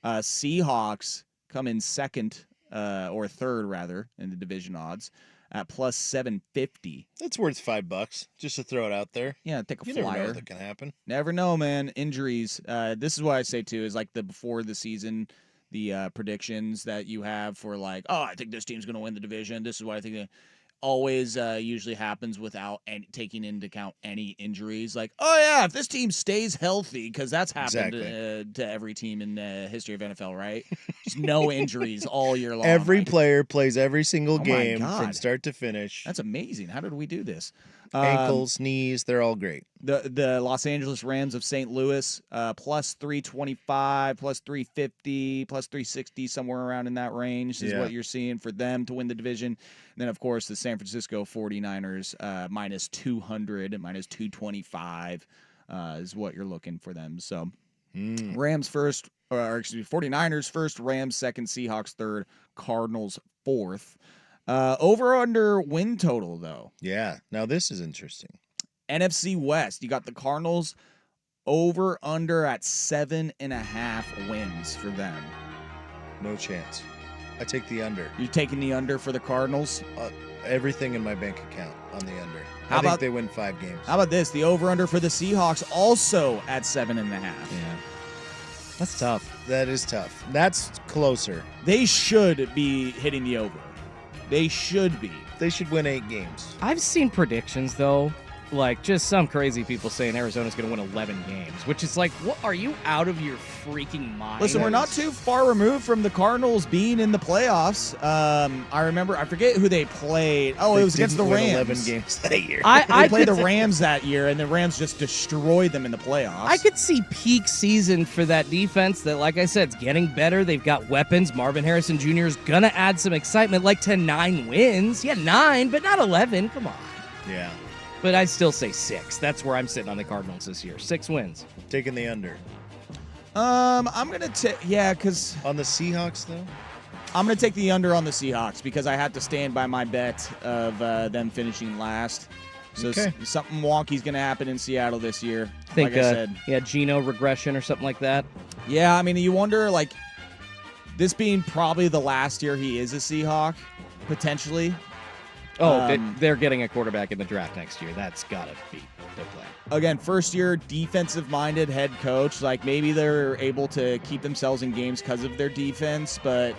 Seahawks come in second or third, rather, in the division odds at plus 750. That's worth $5 just to throw it out there. Yeah, take a You flyer. never know what can happen. Never know, man. Injuries. This is what I say, too, is like the before the season, the predictions that you have for like, oh, I think this team's going to win the division. This is what I think. Always usually happens without taking into account any injuries. Like, oh, yeah, if this team stays healthy, because that's happened to every team in the history of NFL, right? Just no injuries all year long. Every player plays every single my game God. from start to finish. That's amazing. How did we do this? Ankles, knees, they're all great. The Los Angeles Rams of St. Louis, plus 325, plus 350, plus 360, somewhere around in that range is what you're seeing for them to win the division. And then, of course, the San Francisco 49ers, minus 200, minus 225 is what you're looking for them. So Rams first, or excuse me, 49ers first, Rams second, Seahawks third, Cardinals fourth. Over under win total, though. Yeah. Now this is interesting. NFC West, you got the Cardinals over under at 7.5 wins for them. No chance. I take the under. You're taking the under for the Cardinals? Everything in my bank account on the under. How I about think they win 5 games. How about this? The over under for the Seahawks also at 7.5. Yeah. That's tough. That is tough. That's closer. They should be hitting the over. They should be. They should win 8 games. I've seen predictions, though, like just some crazy people saying Arizona's going to win 11 games, which is like, what, are you out of your freaking mind? Listen, we're not too far removed from the Cardinals being in the playoffs. I forget who they played. Oh, it was against the Rams. 11 games that year. They played the Rams that year, and the Rams just destroyed them in the playoffs. I could see peak season for that defense that, like I said, it's getting better. They've got weapons. Marvin Harrison Jr. is going to add some excitement, like to 9 wins. Yeah, 9, but not 11. Come on. Yeah. But I'd still say 6. That's where I'm sitting on the Cardinals this year. 6 wins. Taking the under. I'm going to take, because on the Seahawks, though? I'm going to take the under on the Seahawks because I had to stand by my bet of them finishing last. So something wonky's going to happen in Seattle this year. Think, like I said. Geno regression or something like that. Yeah, I mean, you wonder, like, this being probably the last year he is a Seahawk, potentially. Oh, they're getting a quarterback in the draft next year. That's got to be their plan. Again, first-year defensive-minded head coach. Like, maybe they're able to keep themselves in games because of their defense, but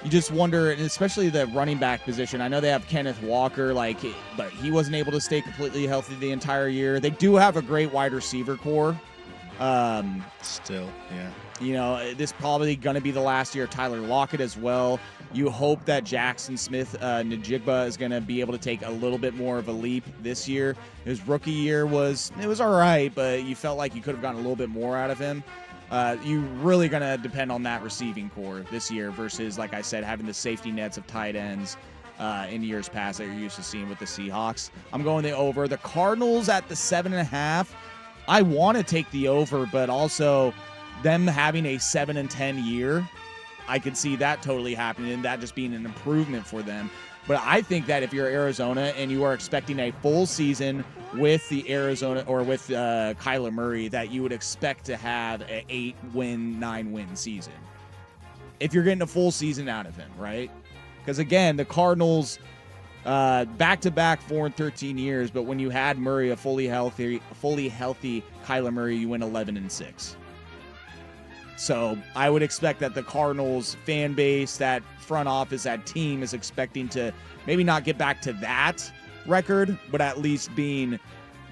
you just wonder, and especially the running back position. I know they have Kenneth Walker, but he wasn't able to stay completely healthy the entire year. They do have a great wide receiver core. Still, yeah. You know, this is probably going to be the last year of Tyler Lockett as well. You hope that Jackson Smith Njigba is going to be able to take a little bit more of a leap this year. His rookie year was all right, but you felt like you could have gotten a little bit more out of him. You're really going to depend on that receiving core this year versus, like I said, having the safety nets of tight ends in years past that you're used to seeing with the Seahawks. I'm going the over. The Cardinals at the 7.5. I want to take the over, but also them having a 7-10 year, I could see that totally happening and that just being an improvement for them. But I think that if you're Arizona and you are expecting a full season with the Arizona or with Kyler Murray, that you would expect to have an 8-win, 9-win season. If you're getting a full season out of him, right? Because again, the Cardinals back-to-back 4-13 years, but when you had Murray, a fully healthy Kyler Murray, you went 11-6. So I would expect that the Cardinals fan base, that front office, that team is expecting to maybe not get back to that record, but at least being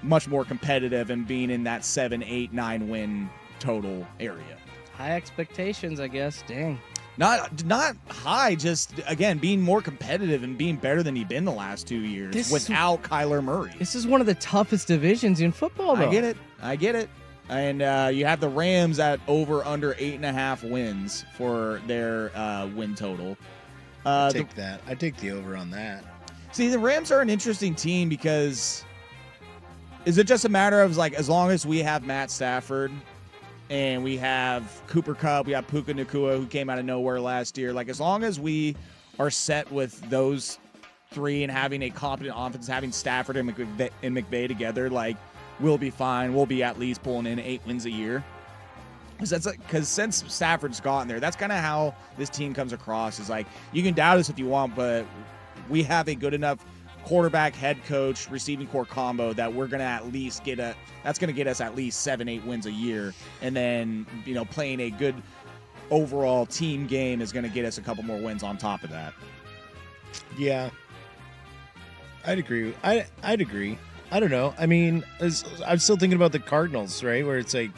much more competitive and being in that 7, 8, 9 win total area. High expectations, I guess. Dang. Not high, just again being more competitive and being better than he's been the last 2 years without Kyler Murray. This is one of the toughest divisions in football, though. I get it. And you have the Rams at over under 8.5 wins for their win total. I take that. I take the over on that. See, the Rams are an interesting team because is it just a matter of like as long as we have Matt Stafford and we have Cooper Kupp, we have Puka Nacua who came out of nowhere last year. Like as long as we are set with those three and having a competent offense, having Stafford and McVay together, like we'll be fine. We'll be at least pulling in 8 wins a year. Because since Stafford's gotten there, that's kind of how this team comes across. Is like you can doubt us if you want, but we have a good enough quarterback, head coach, receiving core combo that we're gonna at least that's gonna get us at least 7-8 wins a year, and then playing a good overall team game is gonna get us a couple more wins on top of that. Yeah, I'd agree. I'd agree. I don't know. I mean, I'm still thinking about the Cardinals, right? Where it's like,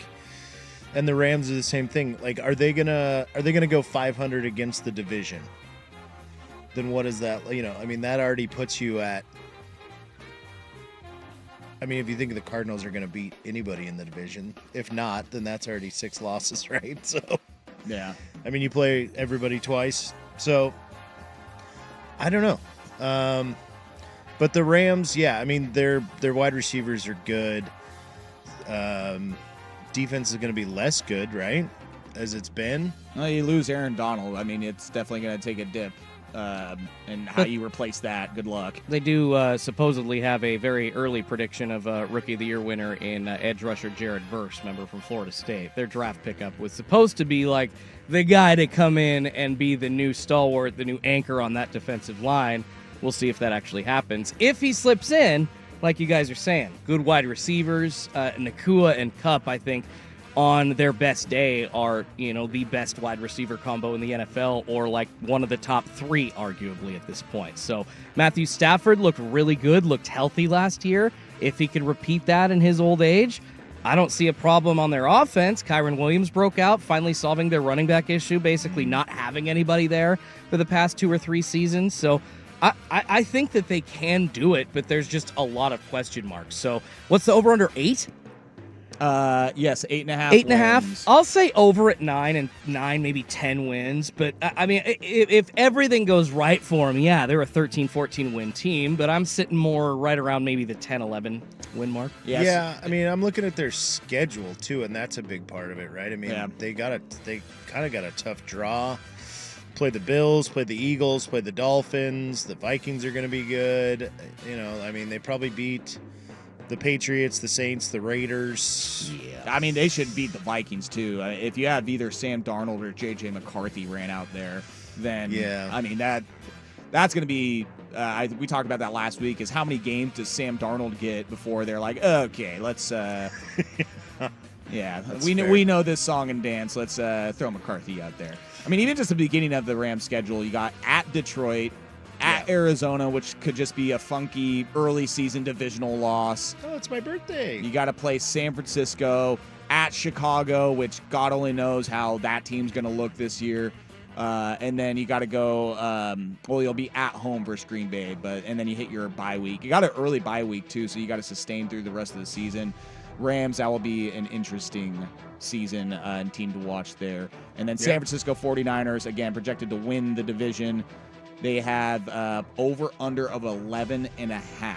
and the Rams are the same thing. Like, are they gonna go 500 against the division? Then what is that? I mean, that already puts you at. I mean, if you think the Cardinals are going to beat anybody in the division, if not, then that's already 6 losses, right? So, yeah. I mean, you play everybody twice, so I don't know. But the Rams, yeah, I mean, their wide receivers are good. Defense is going to be less good, right? As it's been. Well, you lose Aaron Donald. I mean, it's definitely going to take a dip. And how you replace that, good luck. They do supposedly have a very early prediction of a Rookie of the Year winner in edge rusher Jared Verse, member from Florida State. Their draft pickup was supposed to be like the guy to come in and be the new stalwart, the new anchor on that defensive line. We'll see if that actually happens. If he slips in, like you guys are saying, good wide receivers, Nacua and Kupp, I think, on their best day are, the best wide receiver combo in the NFL, or like one of the top 3 arguably at this point. So Matthew Stafford looked really good, looked healthy last year. If he could repeat that in his old age, I don't see a problem on their offense. Kyron Williams broke out, finally solving their running back issue, basically not having anybody there for the past 2 or 3 seasons. So I think that they can do it, but there's just a lot of question marks. So what's the over-under, 8? Yes, 8.5. 8.5. wins. I'll say over at 9 and 9, maybe 10 wins. But I mean, if everything goes right for them, yeah, they're a 13-14 win team. But I'm sitting more right around maybe the 10-11 win mark. Yes. Yeah, I mean, I'm looking at their schedule too, and that's a big part of it, right? I mean, Yeah. they kind of got a tough draw. Play the Bills, play the Eagles, play the Dolphins. The Vikings are going to be good. I mean, they probably beat the Patriots, the Saints, the Raiders. Yeah. I mean, they should beat the Vikings, too. If you have either Sam Darnold or J.J. McCarthy ran out there, then, Yeah. I mean, that's going to be we talked about that last week, is how many games does Sam Darnold get before they're like, okay, let's yeah, we know this song and dance. Let's throw McCarthy out there. I mean, even just the beginning of the Rams schedule, you got at Detroit, at Arizona, which could just be a funky early season divisional loss. Oh, it's my birthday. You got to play San Francisco, at Chicago, which God only knows how that team's going to look this year. And then you got to go, you'll be at home versus Green Bay, and then you hit your bye week. You got an early bye week, too, so you got to sustain through the rest of the season. Rams, that will be an interesting season and team to watch there. And then San Francisco 49ers, again, projected to win the division. They have over-under of 11.5.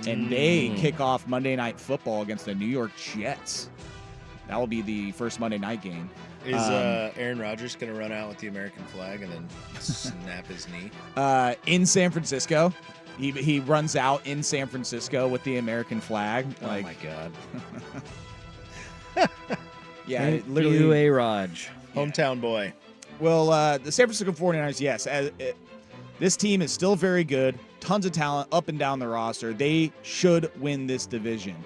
And they kick off Monday Night Football against the New York Jets. That will be the first Monday night game. Is Aaron Rodgers going to run out with the American flag and then snap his knee? In San Francisco. He runs out in San Francisco with the American flag. Oh, my God. Yeah, literally. You, A-Raj. Hometown boy. Well, the San Francisco 49ers, yes. This team is still very good. Tons of talent up and down the roster. They should win this division.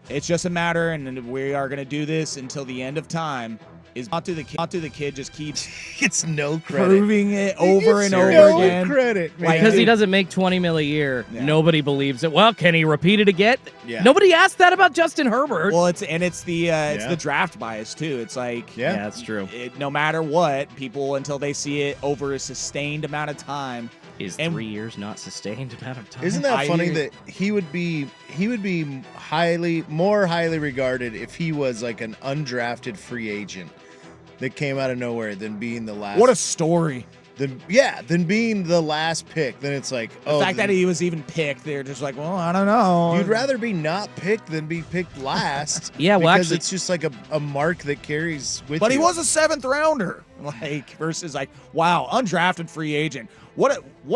It's just a matter, and we are going to do this until the end of time, is not to the kid just keeps It's no credit. proving it over and over no again. credit, man. Like, Because he dude, doesn't make $20 million a year, Yeah. nobody believes it. Well, can he repeat it again? Yeah. Nobody asked that about Justin Herbert. Well, it's the Yeah. draft bias too. It's like Yeah. that's true. no matter what, people until they see it over a sustained amount of time. Is And- 3 years not sustained amount of time? Isn't that I- funny that he would be more highly regarded if he was like an undrafted free agent that came out of nowhere than being the last. What a story! than being the last pick. Then it's like, The fact that he was even picked, they're just like, well, I don't know. you'd rather be not picked than be picked last. Yeah, well, because actually- it's just like a mark that carries with. But he you. was a 7th rounder. Like versus like, wow, undrafted free agent. What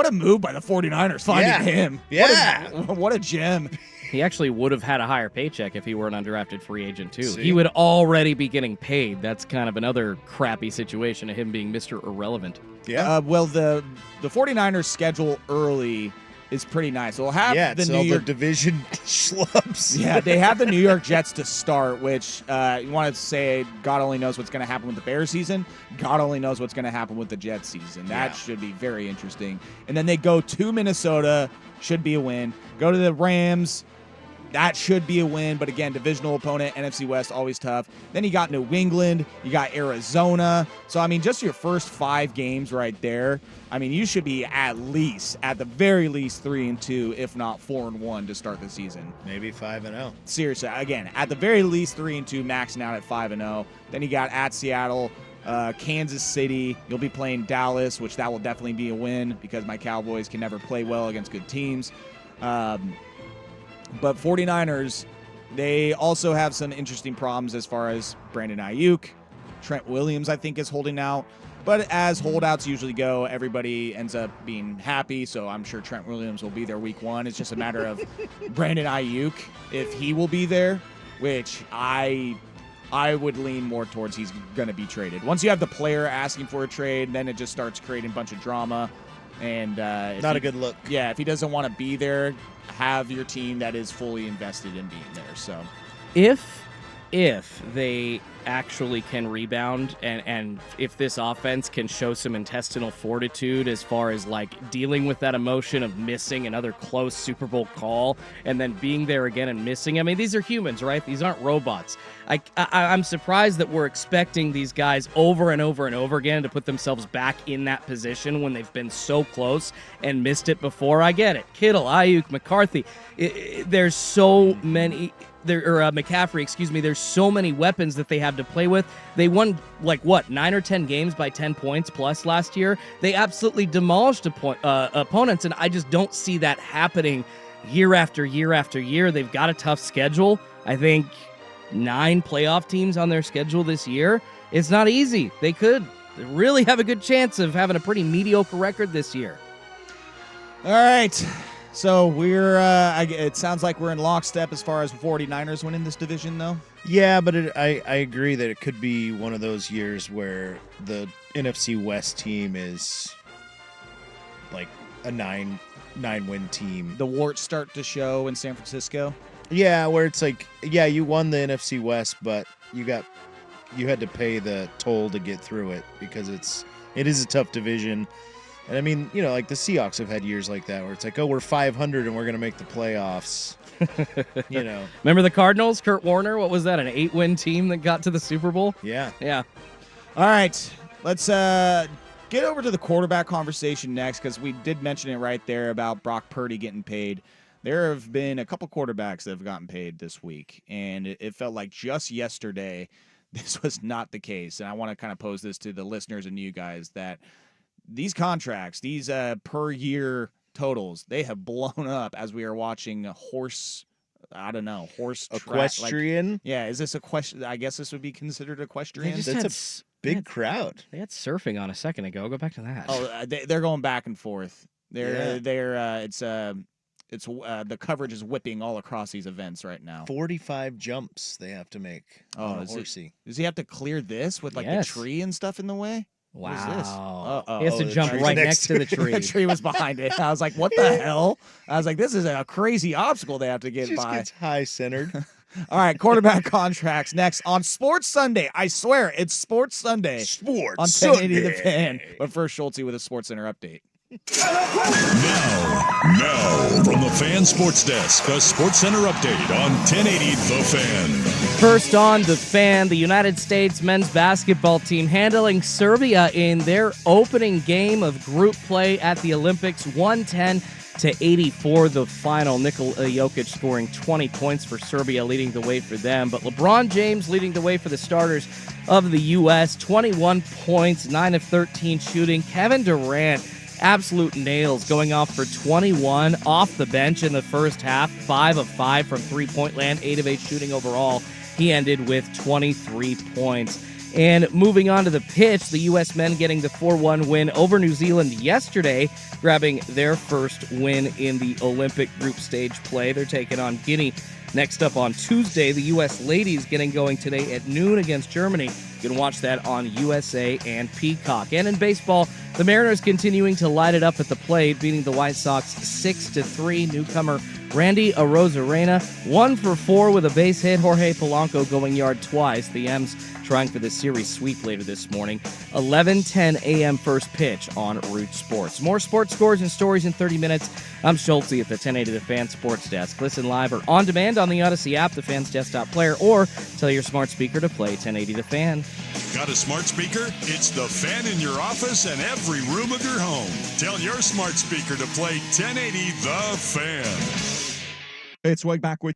a move by the 49ers finding Yeah. him. Yeah. What a gem. He actually would have had a higher paycheck if he were an undrafted free agent, too. See? He would already be getting paid. That's kind of another crappy situation of him being Mr. Irrelevant. Yeah. Well, the 49ers schedule early is pretty nice. We'll have Yeah, the it's New all York the division schlubs. Yeah, they have the New York Jets to start, which you want to say God only knows what's going to happen with the Bears season. God only knows what's going to happen with the Jets season. That Yeah. should be very interesting. And then they go to Minnesota, should be a win. Go to the Rams, that should be a win. But again, divisional opponent, NFC West, always tough. Then you got New England, you got Arizona. So, I mean, just your first 5 games right there. I mean, you should be at the very least 3-2, if not 4-1 to start the season. Maybe 5-0. Seriously, again, at the very least 3-2, maxing out at 5-0. Then you got at Seattle, Kansas City. You'll be playing Dallas, which that will definitely be a win because my Cowboys can never play well against good teams. But 49ers, they also have some interesting problems as far as Brandon Ayuk. Trent Williams, I think, is holding out. But as holdouts usually go, everybody ends up being happy. So I'm sure Trent Williams will be there week 1. It's just a matter of Brandon Ayuk, if he will be there, which I would lean more towards he's going to be traded. Once you have the player asking for a trade, then it just starts creating a bunch of drama. And Not a good look. Yeah, if he doesn't want to be there, have your team that is fully invested in being there. So If they actually can rebound and if this offense can show some intestinal fortitude as far as like dealing with that emotion of missing another close Super Bowl call and then being there again and missing. I mean, these are humans, right? These aren't robots. I'm surprised that we're expecting these guys over and over and over again to put themselves back in that position when they've been so close and missed it before. I get it. Kittle, Ayuk, McCarthy. There's so many... McCaffrey, excuse me. There's so many weapons that they have to play with. They won 9 or 10 games by 10 points plus last year. They absolutely demolished opponents, and I just don't see that happening year after year after year. They've got a tough schedule. I think 9 playoff teams on their schedule this year. It's not easy. They could really have a good chance of having a pretty mediocre record this year. all right. So we're it sounds like we're in lockstep as far as 49ers winning this division, though. Yeah, but I agree that it could be one of those years where the NFC West team is like a 9-win team. The warts start to show in San Francisco. Yeah, where it's like, yeah, you won the NFC West, but you had to pay the toll to get through it because it is a tough division. And I mean, like the Seahawks have had years like that where it's like, oh, we're 500 and we're going to make the playoffs. Remember the Cardinals? Kurt Warner? What was that? An 8-win team that got to the Super Bowl? Yeah. Yeah. All right, let's get over to the quarterback conversation next because we did mention it right there about Brock Purdy getting paid. There have been a couple quarterbacks that have gotten paid this week, and it felt like just yesterday this was not the case. And I want to kind of pose this to the listeners and you guys that these contracts, these per year totals, they have blown up as we are watching horse Equestrian. yeah, is this a question? I guess this would be considered equestrian. That's a big crowd. They had surfing on a second ago. Go back to that. Oh, they're going back and forth. It's the coverage is whipping all across these events right now. 45 jumps they have to make on a is horsey. Does he have to clear this with Yes. the tree and stuff in the way? What is this? Wow. Uh-oh. He has to the jump tree's right next next to the tree. The tree was behind it. I was like, what the hell? I was like, this is a crazy obstacle they have to get Just by. gets high centered. All right, quarterback contracts next on Sports Sunday. I swear, it's Sports Sunday Sports on 1080 The Fan. But first, Schulte with a Sports Center update. Now, from the Fan Sports Desk, a Sports Center update on 1080 The Fan. First on The Fan, the United States men's basketball team handling Serbia in their opening game of group play at the Olympics, 110-84 the final. Nikola Jokic scoring 20 points for Serbia, leading the way for them. But LeBron James leading the way for the starters of the U.S., 21 points, 9 of 13 shooting. Kevin Durant, absolute nails, going off for 21 off the bench in the first half, 5 of 5 from three-point land, 8 of 8 shooting overall. He ended with 23 points. And moving on to the pitch, the U.S. men getting the 4-1 win over New Zealand yesterday, grabbing their first win in the Olympic group stage play. They're taking on Guinea. Next up on Tuesday, the U.S. ladies getting going today at noon against Germany. You can watch that on USA and Peacock. And in baseball, the Mariners continuing to light it up at the plate, beating the White Sox 6-3. Newcomer Randy Arozarena, 1 for 4 with a base hit. Jorge Polanco going yard twice. The M's trying for the series sweep later this morning. 11:10 a.m. first pitch on Root Sports. More sports scores and stories in 30 minutes. I'm Schulte at the 1080 The Fan Sports Desk. Listen live or on demand on the Odyssey app, the Fan's desktop player, or tell your smart speaker to play 1080 The Fan. Got a smart speaker? It's The Fan in your office and every room of your home. Tell your smart speaker to play 1080 The Fan. It's way back with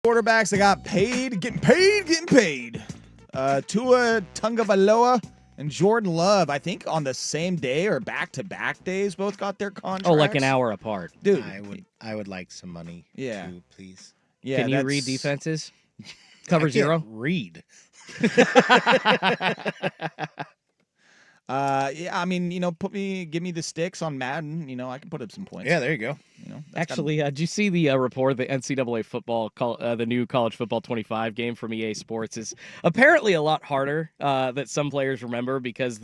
Quarterbacks that got paid, getting paid. Tua Tagovailoa and Jordan Love, I think on the same day or back-to-back days, both got their contracts. Oh, like an hour apart. Dude. I would like some money, too, please. Yeah, Can you read defenses? Cover I zero? can't read. Yeah, I mean, give me the sticks on Madden. I can put up some points. Yeah, there you go. Actually, did you see the report of the NCAA football, the new college football 25 game from EA Sports is apparently a lot harder that some players remember because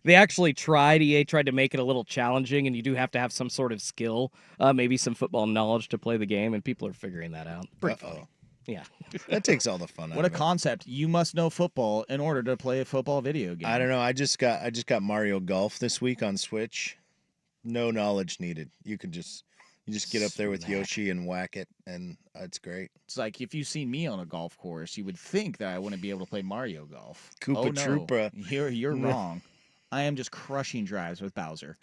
they actually EA tried to make it a little challenging, and you do have to have some sort of skill, maybe some football knowledge to play the game, and people are figuring that out. Pretty funny. Yeah. That takes all the fun out What a of it. concept. You must know football in order to play a football video game. I don't know. I just got Mario Golf this week on Switch. No knowledge needed. You just get up there with Yoshi and whack it, and it's great. It's like if you've seen me on a golf course, you would think that I wouldn't be able to play Mario Golf. Koopa oh, no. Troopa. You're wrong. I am just crushing drives with Bowser.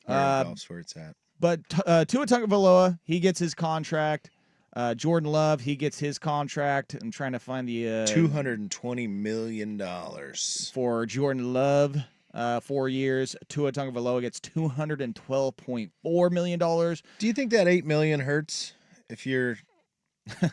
Mario Golf's where it's at. But Tua Tagovailoa, he gets his contract. Jordan Love, he gets his contract. I'm trying to find the $220 million for Jordan Love. 4 years. Tua Tagovailoa gets $212.4 million. Do you think that $8 million hurts if you're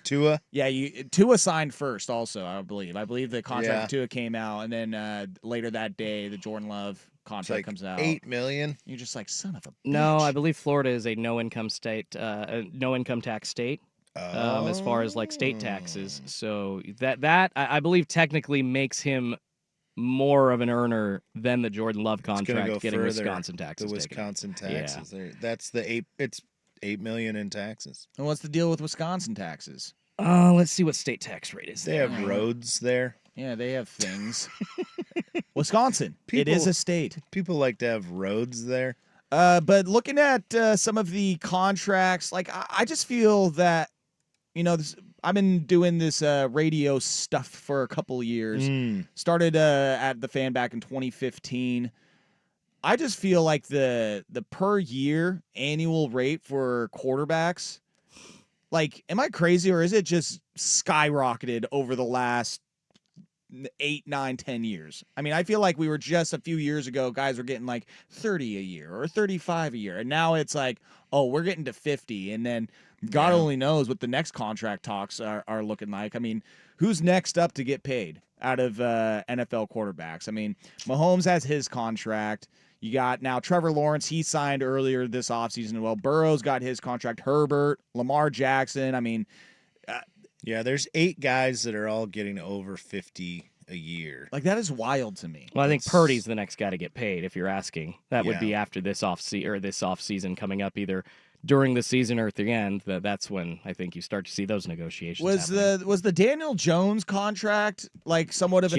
Tua? Yeah, Tua signed first. Also, I believe the contract for Tua came out, and then later that day, the Jordan Love contract comes out. $8 million. You're just like, son of a bitch. No, I believe Florida is a no income tax state. As far as state taxes, so that I believe technically makes him more of an earner than the Jordan Love contract getting further, Wisconsin taxes. The Wisconsin taxes. Yeah. That's it's $8 million in taxes. And what's the deal with Wisconsin taxes? Let's see what state tax rate is. They have roads there. Yeah, they have things. Wisconsin, it is a state. People like to have roads there. But looking at some of the contracts, I just feel that I've been doing this radio stuff for a couple of years. Started at the Fan back in 2015. I just feel like the per year annual rate for quarterbacks, am I crazy or is it just skyrocketed over the last 8, 9, 10 years? I mean, I feel like we were just a few years ago, guys were getting 30 a year or 35 a year. And now it's we're getting to 50. And then God only knows what the next contract talks are looking like. I mean, who's next up to get paid out of NFL quarterbacks? I mean, Mahomes has his contract. You got now Trevor Lawrence. He signed earlier this offseason. Well, Burrow's got his contract. Herbert, Lamar Jackson. I mean, yeah, there's 8 guys that are all getting over 50 a year. That is wild to me. Well, I think Purdy's the next guy to get paid. If you're asking, that would be after this off season coming up, either during the season or at the end. That's when I think you start to see those negotiations. Was the Daniel Jones contract somewhat of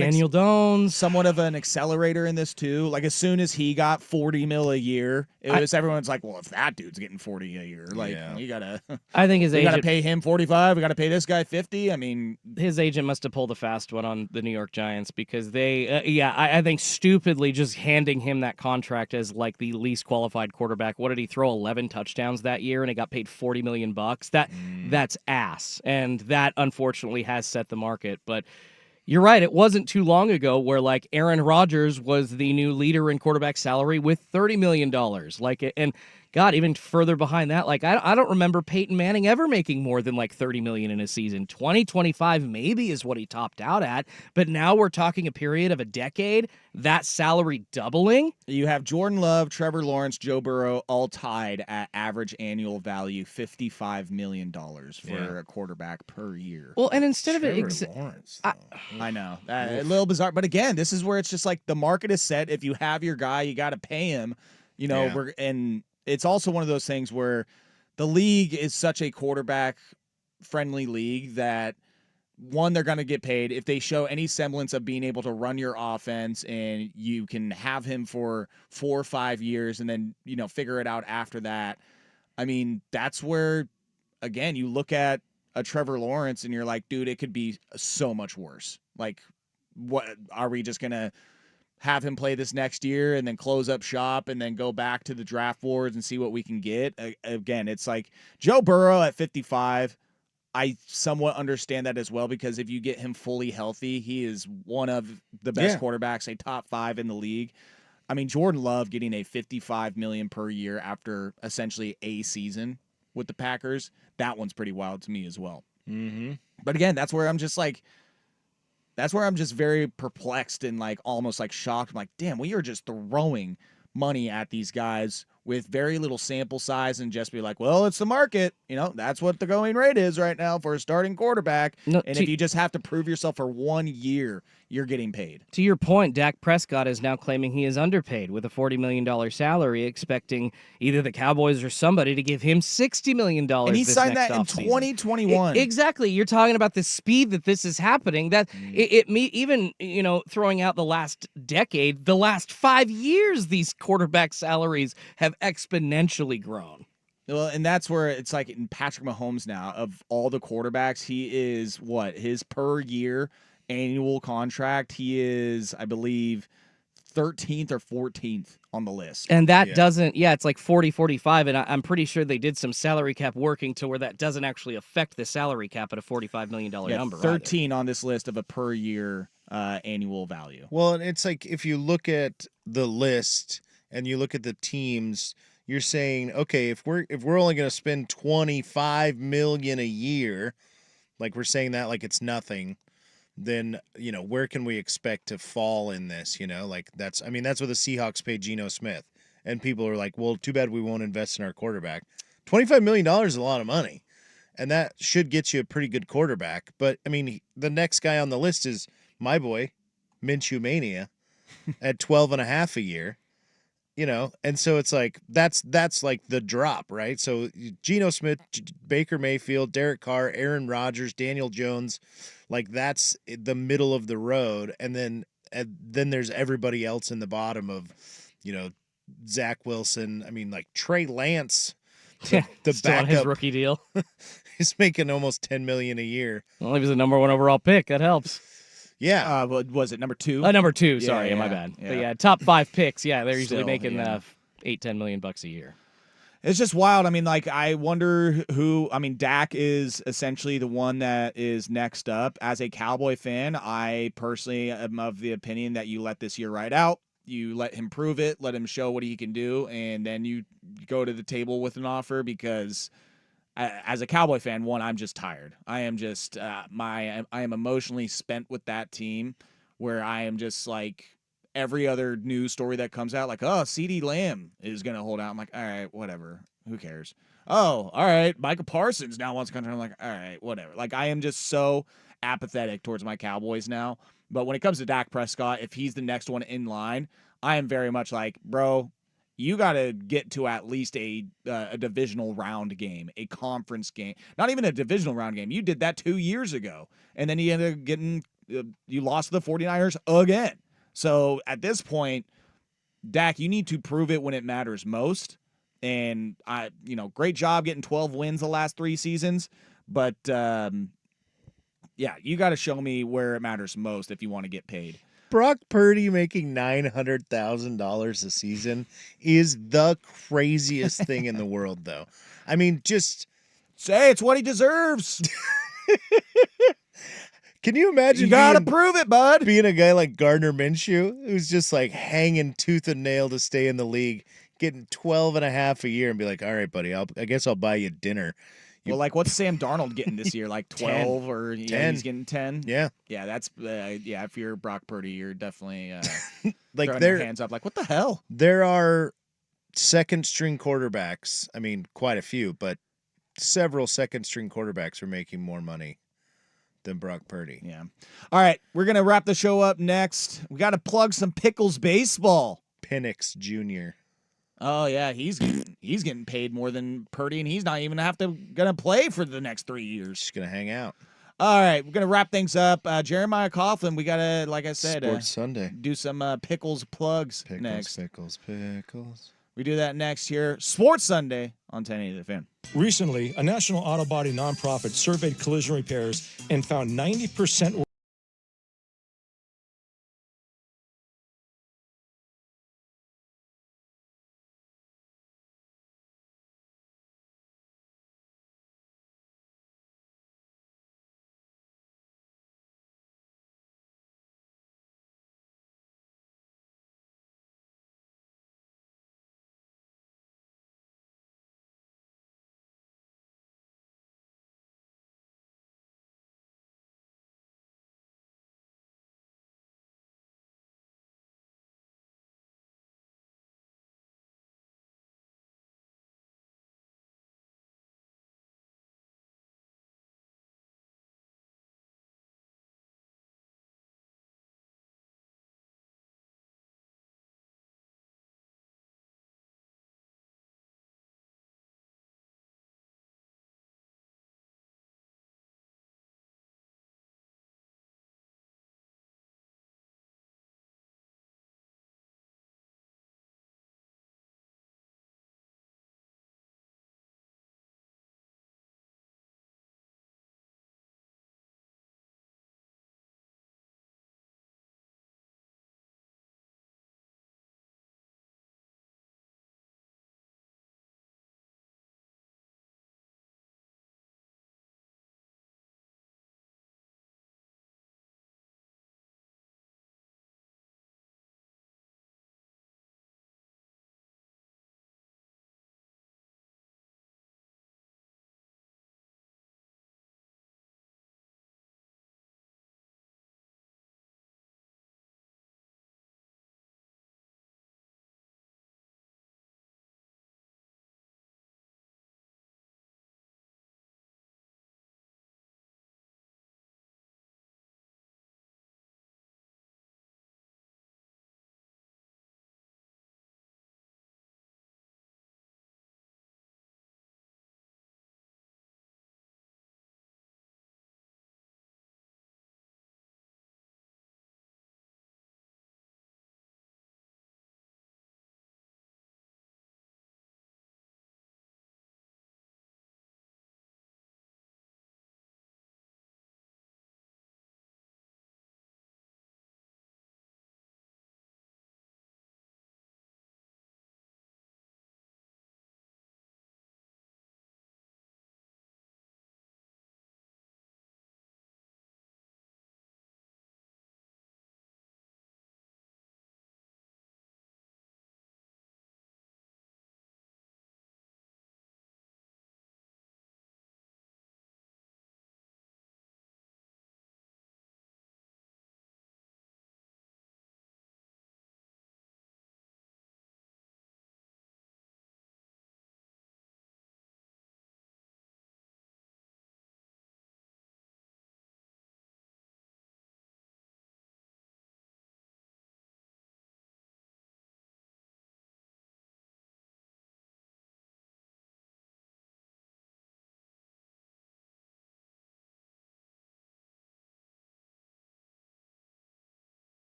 somewhat of an accelerator in this too? As soon as he got $40 million a year, everyone's like, well, if that dude's getting 40 a year, you gotta. I think his agent gotta pay him 45. We gotta pay this guy 50. I mean, his agent must have pulled a fast one on the New York Giants because they, I think stupidly just handing him that contract as the least qualified quarterback. What did he throw? 11 touchdowns that year, and he got paid $40 million. That's ass, and that unfortunately has set the market. But you're right; it wasn't too long ago where Aaron Rodgers was the new leader in quarterback salary with $30 million. And God, even further behind that, I don't remember Peyton Manning ever making more than $30 million in a season. 2025 maybe is what he topped out at, but now we're talking a period of a decade, that salary doubling. You have Jordan Love, Trevor Lawrence, Joe Burrow all tied at average annual value $55 million for a quarterback per year. Well, and instead Trevor of it, Lawrence, I know a little bizarre, but again, this is where it's just the market is set. If you have your guy, you got to pay him. And it's also one of those things where the league is such a quarterback-friendly league that, one, they're going to get paid. If they show any semblance of being able to run your offense and you can have him for 4 or 5 years and then, figure it out after that, I mean, that's where, again, you look at a Trevor Lawrence and you're like, dude, it could be so much worse. What are we just going to have him play this next year and then close up shop and then go back to the draft boards and see what we can get? Again, it's Joe Burrow at 55. I somewhat understand that as well, because if you get him fully healthy, he is one of the best quarterbacks, a top 5 in the league. I mean, Jordan Love getting a $55 million per year after essentially a season with the Packers, that one's pretty wild to me as well. Mm-hmm. But again, that's where I'm just very perplexed and like almost like shocked. I'm like, damn, we are just throwing money at these guys with very little sample size and just be like, well, it's the market. That's what the going rate is right now for a starting quarterback. No, and if you just have to prove yourself for 1 year, you're getting paid. To your point, Dak Prescott is now claiming he is underpaid with a $40 million salary, expecting either the Cowboys or somebody to give him $60 million. And he signed that in 2021. Exactly. You're talking about the speed that this is happening. That even throwing out the last decade, the last 5 years, these quarterback salaries have exponentially grown. Well, and that's where it's like in Patrick Mahomes now, of all the quarterbacks, he is his per year annual contract, he is, I believe, 13th or 14th on the list. And that doesn't, it's like 40, 45, and I'm pretty sure they did some salary cap working to where that doesn't actually affect the salary cap at a $45 million number. 13 on this list of a per year annual value. Well, and it's like if you look at the list and you look at the teams, you're saying, okay, if we're only going to spend $25 million a year, like we're saying that like it's nothing, then, where can we expect to fall in this? Like that's what the Seahawks paid Geno Smith. And people are like, well, too bad we won't invest in our quarterback. $25 million is a lot of money. And that should get you a pretty good quarterback. But, I mean, the next guy on the list is my boy, Minshew Mania, at 12.5 a year. And so it's like that's like the drop, right? So Geno Smith, Baker Mayfield, Derek Carr, Aaron Rodgers, Daniel Jones, like that's the middle of the road, and then there's everybody else in the bottom of, Zach Wilson. I mean, like Trey Lance, the still backup, on his rookie deal. He's making almost $10 million a year. Well, he was the number 1 overall pick. That helps. Yeah. Was it number 2? Number 2. Sorry, my bad. Yeah. But top 5 picks. Yeah, they're usually Still, making $8-10 million a year. It's just wild. I mean, like, I wonder who. I mean, Dak is essentially the one that is next up. As a Cowboy fan, I personally am of the opinion that you let this year ride out. You let him prove it, let him show what he can do, and then you go to the table with an offer, because as a Cowboy fan, one, I'm just tired. I am just I am emotionally spent with that team, where I am just like every other news story that comes out, like, oh, CeeDee Lamb is going to hold out. I'm like, all right, whatever. Who cares? Oh, all right, Micah Parsons now wants to come. I'm like, all right, whatever. Like, I am just so apathetic towards my Cowboys now. But when it comes to Dak Prescott, if he's the next one in line, I am very much like, bro, you got to get to at least a divisional round game, a conference game. Not even a divisional round game. You did that 2 years ago, and then you ended up getting you lost to the 49ers again. So at this point, Dak, you need to prove it when it matters most. And great job getting 12 wins the last 3 seasons, but you got to show me where it matters most if you want to get paid. Brock Purdy making $900,000 a season is the craziest thing in the world, though. I mean, just say it's what he deserves. Can you imagine? You got to prove it, bud. Being a guy like Gardner Minshew, who's just like hanging tooth and nail to stay in the league, getting 12.5 a year, and be like, all right, buddy, I guess I'll buy you dinner. Well, like, what's Sam Darnold getting this year? Like 12 10. Or 10. He's getting 10? Yeah. Yeah, that's, if you're Brock Purdy, you're definitely like throwing your hands up. Like, what the hell? There are second-string quarterbacks. I mean, quite a few, but several second-string quarterbacks are making more money than Brock Purdy. Yeah. All right, we're going to wrap the show up next. We got to plug some Pickles baseball. Penix Jr. Oh yeah, he's getting paid more than Purdy, and he's not even gonna play for the next 3 years. Just gonna hang out. All right, we're gonna wrap things up. Jeremiah Coughlin, we gotta, like I said, Sports Sunday, do some Pickles plugs next. Pickles. We do that next here, Sports Sunday on 1080 The Fan. Recently, a national auto body nonprofit surveyed collision repairs and found 90%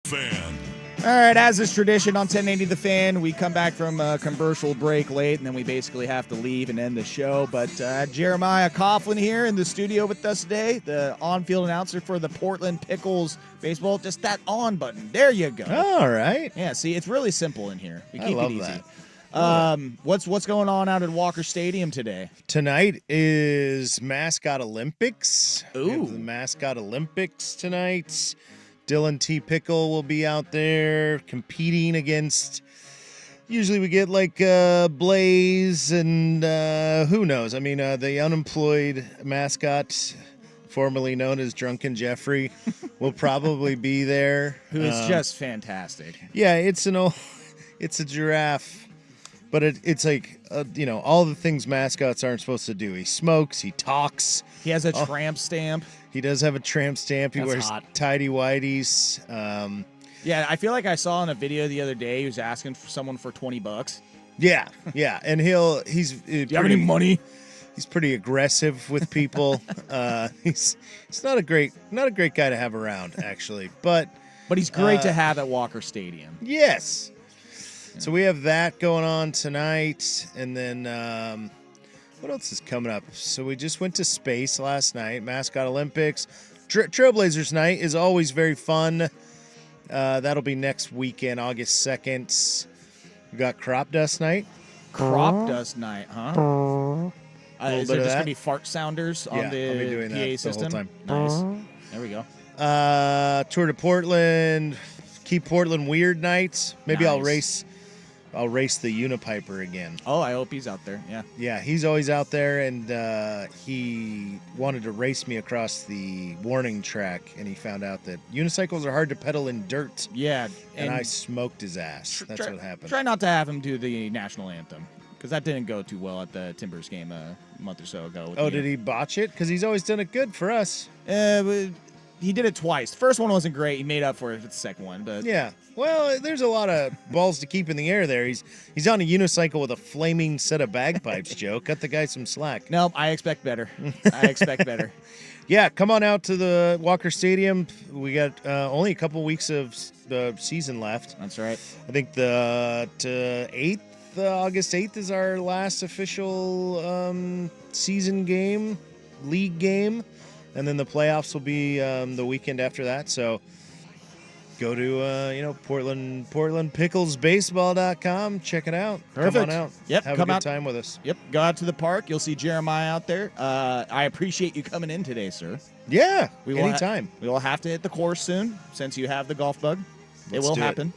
Fan. All right, as is tradition on 1080 The Fan, we come back from a commercial break late, and then we basically have to leave and end the show. But Jeremiah Coughlin here in the studio with us today, the on-field announcer for the Portland Pickles baseball. Just that on button. There you go. All right. Yeah, see, it's really simple in here. We I keep love it easy. that. What's going on out at Walker Stadium today? Tonight is Mascot Olympics. We have Ooh. the Mascot Olympics tonight. Dylan T. Pickle will be out there competing against. Usually we get like Blaze and who knows? I mean, the unemployed mascot, formerly known as Drunken Jeffrey, will probably be there. Who is just fantastic. Yeah, it's a giraffe, but it's like all the things mascots aren't supposed to do. He smokes, he talks. He has a tramp stamp. He does have a tramp stamp. He That's wears hot. tidy whities. Yeah, I feel like I saw in a video the other day he was asking for someone for $20. Yeah, and he's. Do Do you have any money? He's pretty aggressive with people. He's not a great guy to have around actually, but he's great to have at Walker Stadium. yes. So we have that going on tonight, and then what else is coming up? So we just went to space last night. Mascot Olympics, Trailblazers night is always very fun. That'll be next weekend, August 2nd. We got Crop Dust night. Crop dust night, huh? Is bit there of just that. gonna be fart sounders on Yeah, the I'll be doing PA that the whole system? time. Nice. There we go. Tour to Portland. Keep Portland weird nights. Maybe I'll Nice. race the Unipiper again. Oh, I hope he's out there. Yeah. Yeah, he's always out there, and he wanted to race me across the warning track, and he found out that unicycles are hard to pedal in dirt, Yeah. and I smoked his ass. That's try, what happened. Try not to have him do the national anthem, because that didn't go too well at the Timbers game a month or so ago. Oh, did he botch it? Because he's always done it good for us. He did it twice. The first one wasn't great. He made up for it with the second one, but Yeah. Well, there's a lot of balls to keep in the air there. He's on a unicycle with a flaming set of bagpipes, Joe. Cut the guy some slack. no, I expect better. I expect better. Yeah, come on out to the Walker Stadium. We got only a couple weeks of the season left. That's right. I think the 8th, August 8th is our last official season game, league game. And then the playoffs will be the weekend after that. So go to PortlandPicklesBaseball.com. Check it out. Perfect. Come on out. Yep, Have come a good out. time with us. Yep, go out to the park. You'll see Jeremiah out there. I appreciate you coming in today, sir. Yeah, will anytime. We will have to hit the course soon since you have the golf bug. Let's it will do it. happen.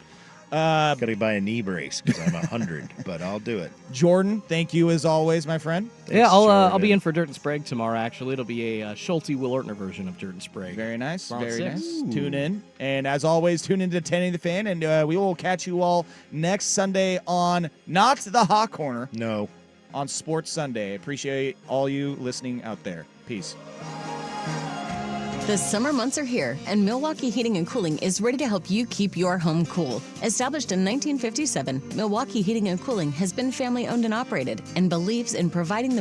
Got to buy a knee brace because I'm 100, but I'll do it. Jordan, thank you as always, my friend. Yeah, I'll be Jordan. in for Dirt and Sprague tomorrow. Actually, it'll be a Schulte Will Ortner version of Dirt and Sprague. Very nice. Tomorrow at Very 6. nice. Tune in. And as always, tune into 1080 The Fan. And we will catch you all next Sunday on not the Hot Corner, No. on Sports Sunday. Appreciate all you listening out there. Peace. The summer months are here, and Milwaukee Heating and Cooling is ready to help you keep your home cool. Established in 1957, Milwaukee Heating and Cooling has been family owned and operated and believes in providing the